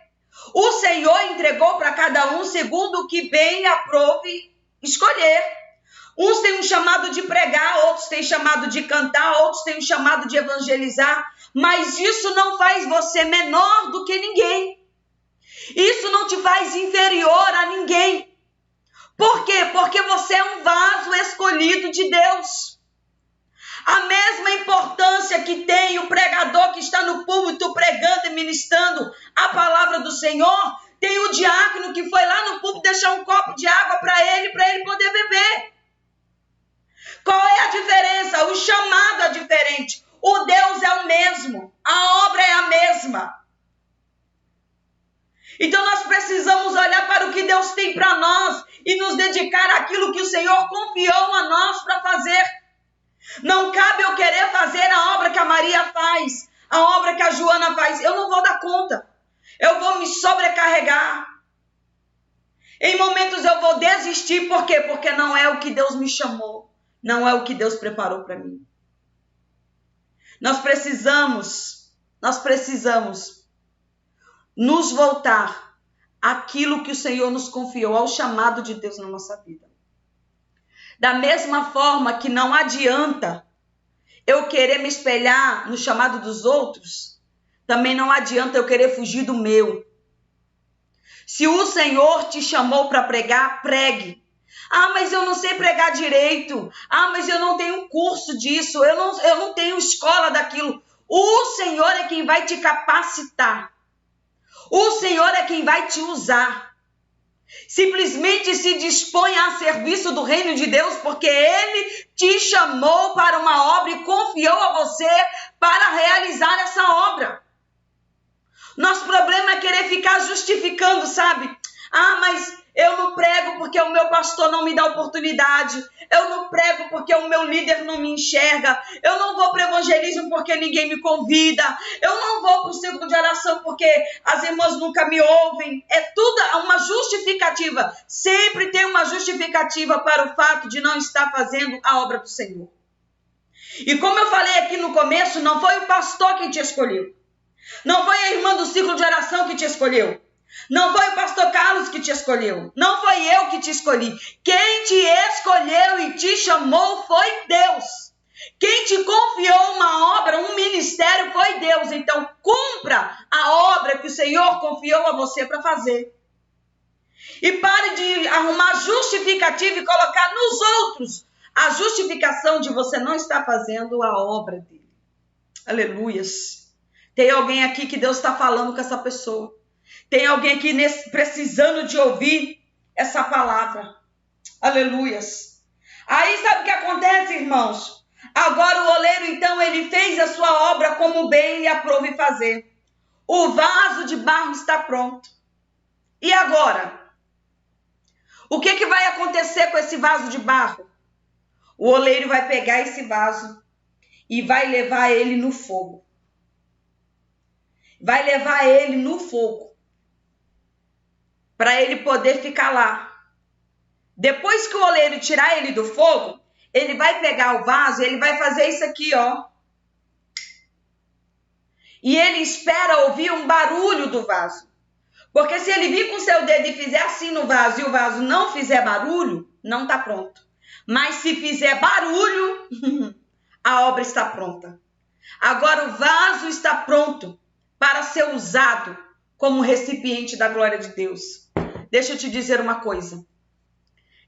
O Senhor entregou para cada um segundo o que bem lhe aprove escolher. Uns têm um chamado de pregar, outros têm chamado de cantar, outros têm um chamado de evangelizar, mas isso não faz você menor do que ninguém. Isso não te faz inferior a ninguém. Por quê? Porque você é um vaso escolhido de Deus. A mesma importância que tem o pregador que está no púlpito pregando e ministrando a palavra do Senhor, tem o diácono que foi lá no púlpito deixar um copo de água para ele poder beber. Qual é a diferença? O chamado é diferente. O Deus é o mesmo. A obra é a mesma. Então nós precisamos e nos dedicar àquilo que o Senhor confiou a nós para fazer. Não cabe eu querer fazer a obra que a Maria faz, a obra que a Joana faz. Eu não vou dar conta. Eu vou me sobrecarregar. Em momentos eu vou desistir. Por quê? Porque não é o que Deus me chamou. Não é o que Deus preparou para mim. Nós precisamos nos voltar àquilo que o Senhor nos confiou, ao chamado de Deus na nossa vida. Da mesma forma que não adianta eu querer me espelhar no chamado dos outros, também não adianta eu querer fugir do meu. Se o Senhor te chamou para pregar, pregue. Ah, mas eu não sei pregar direito. Ah, mas eu não tenho curso disso. Eu não tenho escola daquilo. O Senhor é quem vai te capacitar. O Senhor é quem vai te usar. Simplesmente se dispõe a serviço do reino de Deus, porque Ele te chamou para uma obra e confiou a você para realizar essa obra. Nosso problema é querer ficar justificando, sabe? Ah, mas eu não prego porque o meu pastor não me dá oportunidade. Eu não prego porque o meu líder não me enxerga. Eu não vou para o evangelismo porque ninguém me convida. Eu não vou para o círculo de oração porque as irmãs nunca me ouvem. É tudo uma justificativa. Sempre tem uma justificativa para o fato de não estar fazendo a obra do Senhor. E como eu falei aqui no começo, não foi o pastor quem te escolheu. Não foi a irmã do ciclo de oração que te escolheu. Não foi o pastor Carlos que te escolheu. Não foi eu que te escolhi. Quem te escolheu e te chamou foi Deus. Quem te confiou uma obra, um ministério, foi Deus. Então, cumpra a obra que o Senhor confiou a você para fazer. E pare de arrumar justificativa e colocar nos outros a justificação de você não estar fazendo a obra dele. Aleluias. Tem alguém aqui que Deus está falando com essa pessoa. Tem alguém aqui precisando de ouvir essa palavra. Aleluias. Aí sabe o que acontece, irmãos? Agora o oleiro, então, ele fez a sua obra como bem lhe aprouve fazer. O vaso de barro está pronto. E agora? O que vai acontecer com esse vaso de barro? O oleiro vai pegar esse vaso e vai levar ele no fogo. Vai levar ele no fogo, para ele poder ficar lá. Depois que o oleiro tirar ele do fogo, ele vai pegar o vaso e ele vai fazer isso aqui, ó. E ele espera ouvir um barulho do vaso. Porque se ele vir com o seu dedo e fizer assim no vaso e o vaso não fizer barulho, não está pronto. Mas se fizer barulho, a obra está pronta. Agora o vaso está pronto para ser usado como recipiente da glória de Deus. Deixa eu te dizer uma coisa.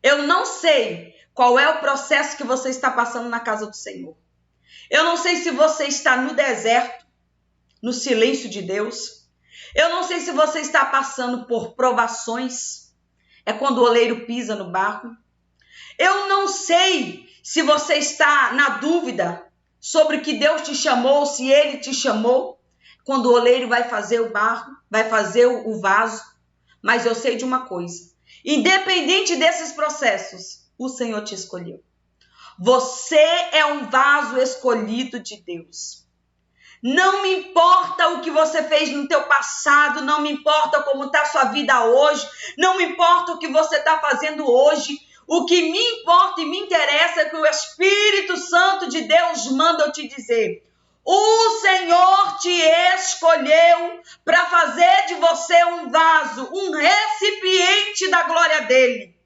Eu não sei qual é o processo que você está passando na casa do Senhor. Eu não sei se você está no deserto, no silêncio de Deus. Eu não sei se você está passando por provações. É quando o oleiro pisa no barro. Eu não sei se você está na dúvida sobre que Deus te chamou, se Ele te chamou. Quando o oleiro vai fazer o barro, vai fazer o vaso. Mas eu sei de uma coisa. Independente desses processos, o Senhor te escolheu. Você é um vaso escolhido de Deus. Não me importa o que você fez no teu passado, não me importa como está a sua vida hoje, não me importa o que você está fazendo hoje. O que me importa e me interessa é que o Espírito Santo de Deus manda eu te dizer. O Senhor te escolheu para fazer de você um vaso, um recipiente da glória dele.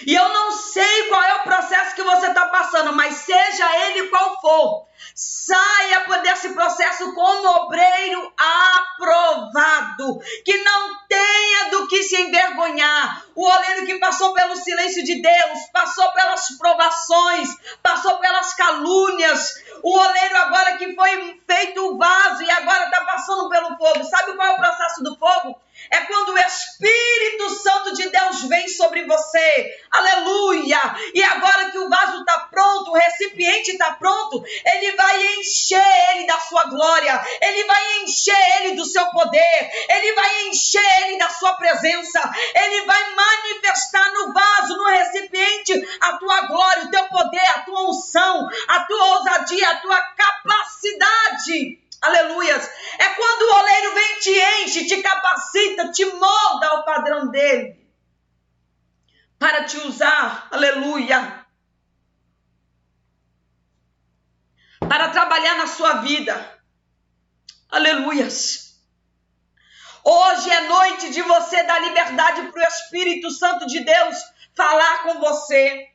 E eu não sei qual é o processo que você está passando, mas seja ele qual for, saia desse processo como obreiro aprovado, que não tenha do que se envergonhar. O oleiro que passou pelo silêncio de Deus, passou pelas provações, passou pelas calúnias. O oleiro agora que foi feito o vaso e agora está passando pelo fogo. Sabe qual é o processo do fogo? É quando o Espírito Santo de Deus vem sobre você. Aleluia! E agora que o vaso está pronto, pronto, o recipiente está pronto, ele vai encher ele da sua glória, ele vai encher ele do seu poder, ele vai encher ele da sua presença, ele vai manifestar no vaso, no recipiente, a tua glória, o teu poder, a tua unção, a tua ousadia, a tua capacidade. Aleluias. É quando o oleiro vem, te enche, te capacita, te molda ao padrão dele, para te usar, aleluia, para trabalhar na sua vida, aleluias. Hoje é noite de você dar liberdade para o Espírito Santo de Deus falar com você.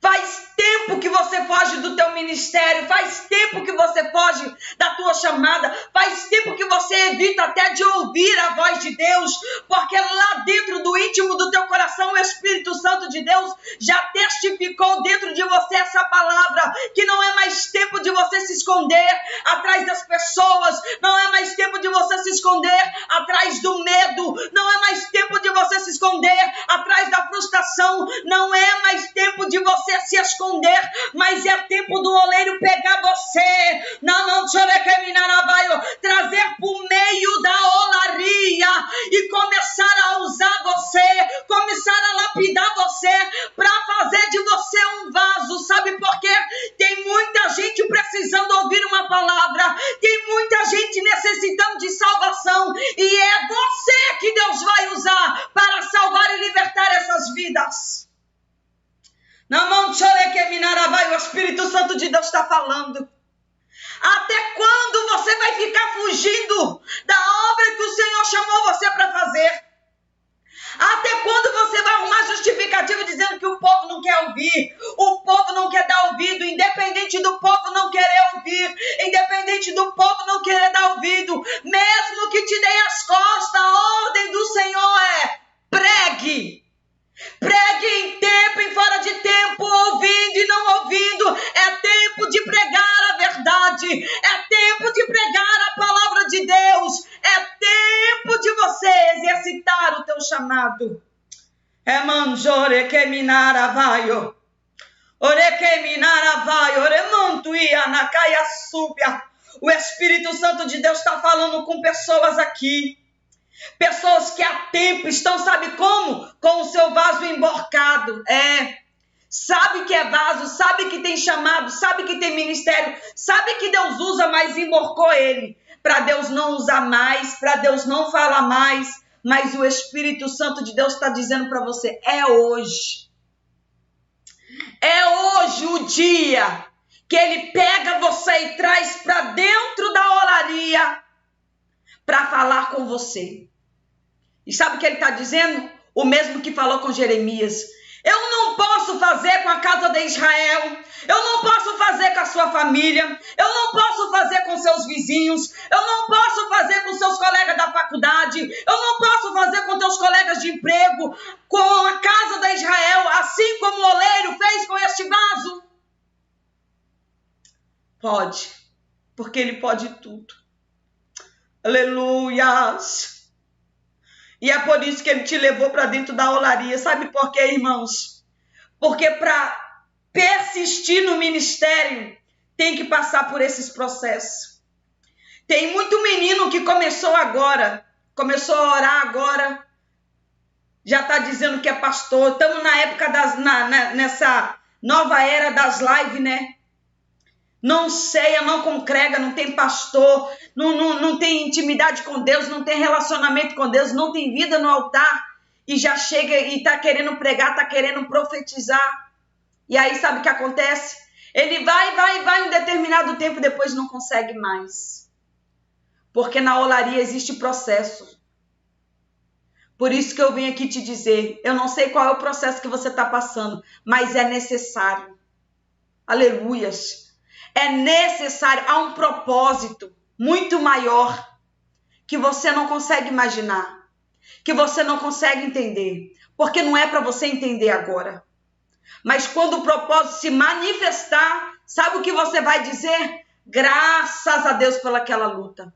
Faz tempo que você foge do teu ministério, faz tempo que você foge da tua chamada, faz tempo que você evita até de ouvir a voz de Deus, porque lá dentro do íntimo do teu coração, o Espírito Santo de Deus já testificou dentro de você essa palavra, que não é mais tempo de você se esconder atrás das pessoas, não é mais tempo de você se esconder atrás do medo, não é mais tempo de você se esconder atrás da frustração, não é mais tempo de você se esconder, mas é tempo do oleiro pegar você, não trazer por meio da olaria e começar a usar você, começar a lapidar você, para fazer de você um vaso. Sabe por quê? Tem muita gente precisando ouvir uma palavra, tem muita gente necessitando de salvação, e é você que Deus vai usar para salvar e libertar essas vidas. Na mão de o Espírito Santo de Deus está falando. Até quando você vai ficar fugindo da obra que o Senhor chamou você para fazer? Até quando você vai arrumar justificativa dizendo que o povo não quer ouvir, o povo não quer dar ouvido, independente do povo não querer ouvir, independente do povo não querer dar ouvido, mesmo que te deem as costas, a ordem do Senhor é: pregue. Pregue em tempo, em fora de tempo, ouvindo e não ouvindo. É tempo de pregar a verdade, é tempo de pregar a palavra de Deus, é tempo de você exercitar o teu chamado. É manjore que minaravaio, ore que minaravaio, ore mantuia na caia súbia. O Espírito Santo de Deus está falando com pessoas aqui. Pessoas que há tempo estão, sabe como? Com o seu vaso emborcado. Sabe que é vaso, sabe que tem chamado, sabe que tem ministério, sabe que Deus usa, mas emborcou ele. Para Deus não usar mais, para Deus não falar mais. Mas o Espírito Santo de Deus está dizendo para você: é hoje. É hoje o dia que ele pega você e traz para dentro da olaria para falar com você. E sabe o que ele está dizendo? O mesmo que falou com Jeremias. Eu não posso fazer com a casa de Israel, eu não posso fazer com a sua família, eu não posso fazer com seus vizinhos, eu não posso fazer com seus colegas da faculdade, eu não posso fazer com teus colegas de emprego, com a casa de Israel, assim como o oleiro fez com este vaso. Pode, porque ele pode tudo. Aleluias! E é por isso que ele te levou para dentro da olaria. Sabe por quê, irmãos? Porque para persistir no ministério, tem que passar por esses processos. Tem muito menino que começou agora, começou a orar agora, já está dizendo que é pastor. Estamos na época nessa nova era das lives, né? Não ceia, não congrega, não tem pastor, não tem intimidade com Deus, não tem relacionamento com Deus, não tem vida no altar, e já chega e está querendo pregar, está querendo profetizar. E aí sabe o que acontece? Ele vai um determinado tempo, depois não consegue mais. Porque na olaria existe processo. Por isso que eu venho aqui te dizer, eu não sei qual é o processo que você está passando, mas é necessário. Aleluias. É necessário, há um propósito muito maior que você não consegue imaginar, que você não consegue entender, porque não é para você entender agora. Mas quando o propósito se manifestar, sabe o que você vai dizer? Graças a Deus pelaquela luta.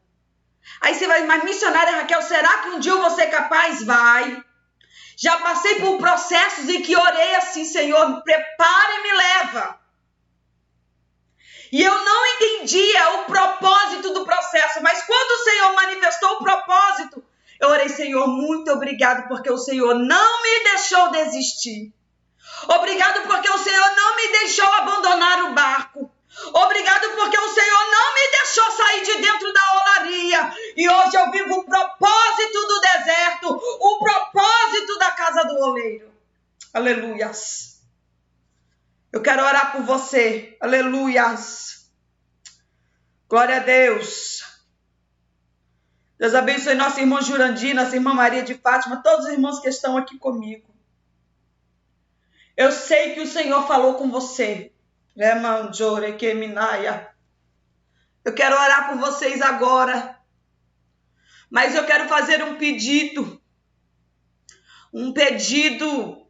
Aí você vai, mas missionária Raquel, será que um dia eu vou ser capaz? Vai. Já passei por processos em que orei assim: Senhor, me prepara e me leva. E eu não entendia o propósito do processo, mas quando o Senhor manifestou o propósito, eu orei: Senhor, muito obrigado, porque o Senhor não me deixou desistir. Obrigado porque o Senhor não me deixou abandonar o barco. Obrigado porque o Senhor não me deixou sair de dentro da olaria. E hoje eu vivo o propósito do deserto, o propósito da casa do oleiro. Aleluias. Eu quero orar por você. Aleluias. Glória a Deus. Deus abençoe nossa irmã Jurandir, nossa irmã Maria de Fátima, todos os irmãos que estão aqui comigo. Eu sei que o Senhor falou com você. Eu quero orar por vocês agora. Mas eu quero fazer um pedido. Um pedido,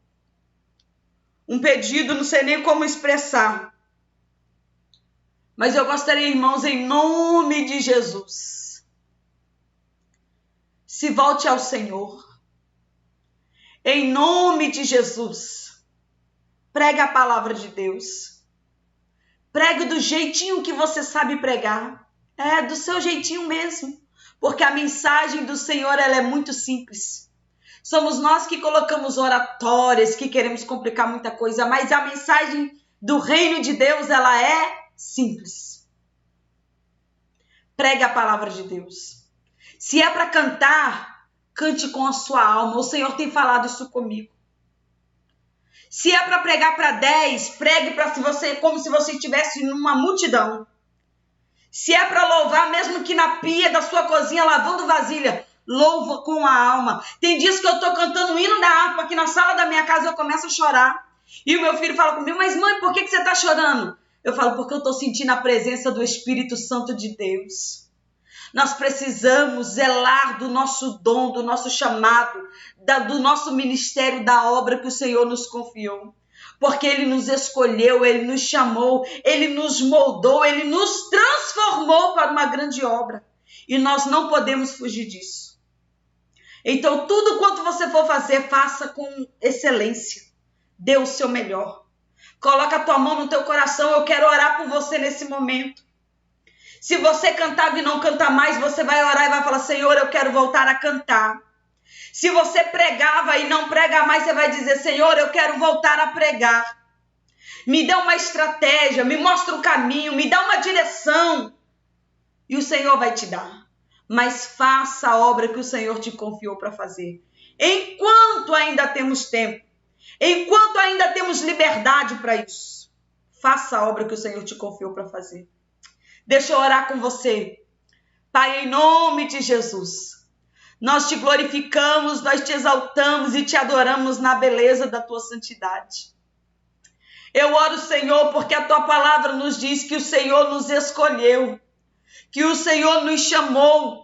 não sei nem como expressar. Mas eu gostaria, irmãos, em nome de Jesus, se volte ao Senhor. Em nome de Jesus, pregue a palavra de Deus. Pregue do jeitinho que você sabe pregar. Do seu jeitinho mesmo. Porque a mensagem do Senhor, ela é muito simples. Somos nós que colocamos oratórias, que queremos complicar muita coisa, mas a mensagem do reino de Deus, ela é simples. Pregue a palavra de Deus. Se é para cantar, cante com a sua alma. O Senhor tem falado isso comigo. Se é para pregar para 10, pregue para você como se você estivesse numa multidão. Se é para louvar, mesmo que na pia da sua cozinha lavando vasilha, louva com a alma. Tem dias que eu estou cantando o hino da harpa aqui na sala da minha casa, eu começo a chorar. E o meu filho fala comigo: mas mãe, por que você está chorando? Eu falo: porque eu estou sentindo a presença do Espírito Santo de Deus. Nós precisamos zelar do nosso dom, do nosso chamado, do nosso ministério, da obra que o Senhor nos confiou. Porque Ele nos escolheu, Ele nos chamou, Ele nos moldou, Ele nos transformou para uma grande obra. E nós não podemos fugir disso. Então, tudo quanto você for fazer, faça com excelência. Dê o seu melhor. Coloca a tua mão no teu coração. Eu quero orar por você nesse momento. Se você cantava e não canta mais, você vai orar e vai falar: Senhor, eu quero voltar a cantar. Se você pregava e não prega mais, você vai dizer: Senhor, eu quero voltar a pregar. Me dá uma estratégia, me mostra um caminho, me dá uma direção. E o Senhor vai te dar. Mas faça a obra que o Senhor te confiou para fazer. Enquanto ainda temos tempo, enquanto ainda temos liberdade para isso, faça a obra que o Senhor te confiou para fazer. Deixa eu orar com você. Pai, em nome de Jesus, nós te glorificamos, nós te exaltamos e te adoramos na beleza da tua santidade. Eu oro, Senhor, porque a tua palavra nos diz que o Senhor nos escolheu, que o Senhor nos chamou,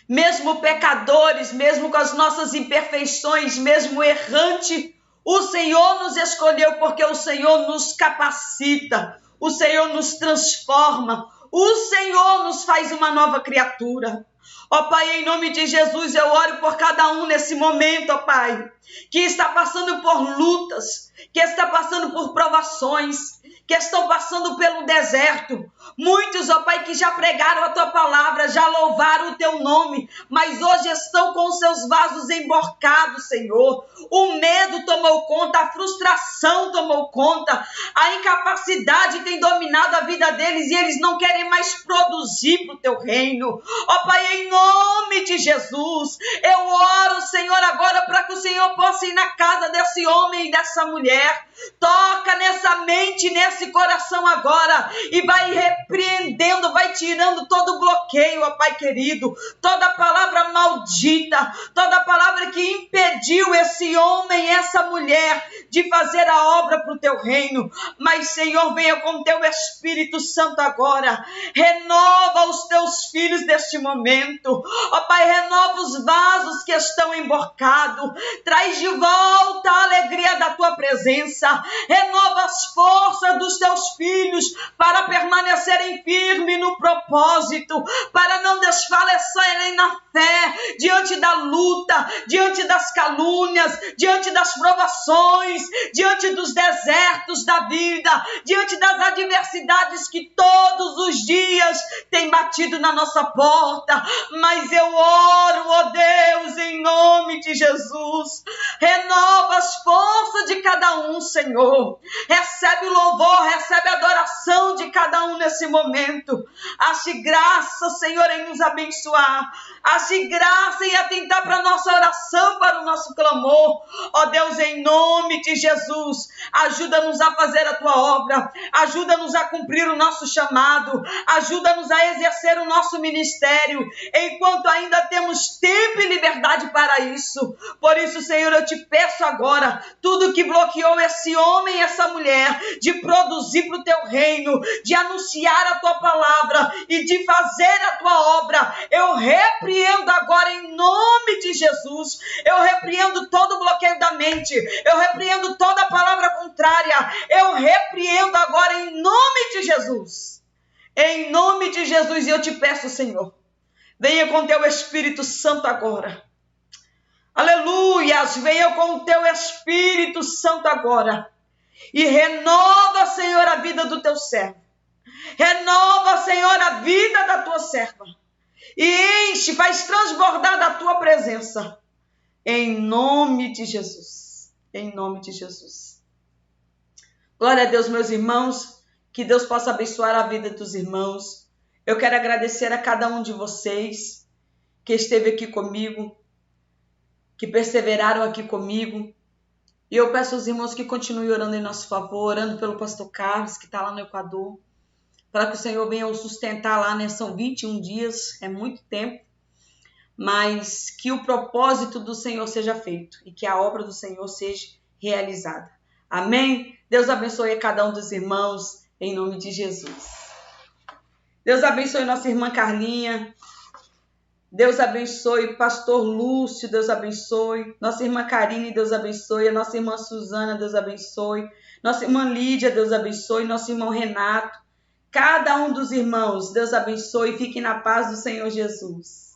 mesmo pecadores, mesmo com as nossas imperfeições, mesmo errante, o Senhor nos escolheu porque o Senhor nos capacita, o Senhor nos transforma, o Senhor nos faz uma nova criatura. Ó Pai, em nome de Jesus, eu oro por cada um nesse momento, ó Pai, que está passando por lutas, que está passando por provações, que estão passando pelo deserto. Muitos, ó Pai, que já pregaram a Tua palavra, já louvaram o Teu nome, mas hoje estão com seus vasos emborcados, Senhor. O medo tomou conta, a frustração tomou conta, a incapacidade tem dominado a vida deles e eles não querem mais produzir para o Teu reino. Ó Pai, em nome de Jesus, eu oro, Senhor, agora para que o Senhor possa ir na casa desse homem e dessa mulher. Toca nessa mente, nesse coração agora e vai repreendendo, vai tirando todo o bloqueio, ó Pai querido, toda palavra maldita, toda palavra que impediu esse homem, essa mulher de fazer a obra para o Teu reino. Mas, Senhor, venha com Teu Espírito Santo agora, renova os Teus filhos deste momento, ó Pai, renova os vasos que estão emborcados, traz de volta a alegria da Tua presença, renova as forças dos Teus filhos para permanecerem firmes no propósito, para não desfalecerem na fé, diante da luta, diante das calúnias, diante das provações. aflições, diante dos desertos da vida, diante das adversidades que todos os dias têm batido na nossa porta. Mas eu oro, ó Deus, em nome de Jesus, renova as forças de cada um, Senhor. Recebe o louvor, recebe a adoração de cada um nesse momento. Ache graça, Senhor, em nos abençoar. Ache graça em atentar para a nossa oração, para o nosso clamor. Ó Deus, em nome de Jesus, ajuda-nos a fazer a tua obra, ajuda-nos a cumprir o nosso chamado, ajuda-nos a exercer o nosso ministério, enquanto ainda temos tempo e liberdade para isso. Por isso, Senhor, eu te peço agora, tudo que bloqueou esse homem e essa mulher de produzir para o teu reino, de anunciar a tua palavra e de fazer a tua obra, eu repreendo agora em nome de Jesus. Eu repreendo todo o bloqueio da mente, eu repreendo toda a palavra contrária, eu repreendo agora em nome de Jesus. Em nome de Jesus, e eu te peço, Senhor, venha com teu Espírito Santo agora. Aleluias, venha com o teu Espírito Santo agora. E renova, Senhor, a vida do teu servo. Renova, Senhor, a vida da tua serva. E enche, faz transbordar da tua presença. Em nome de Jesus. Em nome de Jesus. Glória a Deus, meus irmãos. Que Deus possa abençoar a vida dos irmãos. Eu quero agradecer a cada um de vocês que esteve aqui comigo, que perseveraram aqui comigo. E eu peço aos irmãos que continuem orando em nosso favor, orando pelo pastor Carlos, que está lá no Equador, para que o Senhor venha o sustentar lá, né? São 21 dias, é muito tempo, mas que o propósito do Senhor seja feito e que a obra do Senhor seja realizada. Amém? Deus abençoe a cada um dos irmãos, em nome de Jesus. Deus abençoe nossa irmã Carlinha. Deus abençoe o pastor Lúcio, Deus abençoe. Nossa irmã Karine, Deus abençoe. A nossa irmã Suzana, Deus abençoe. Nossa irmã Lídia, Deus abençoe. Nosso irmão Renato. Cada um dos irmãos, Deus abençoe. Fique na paz do Senhor Jesus.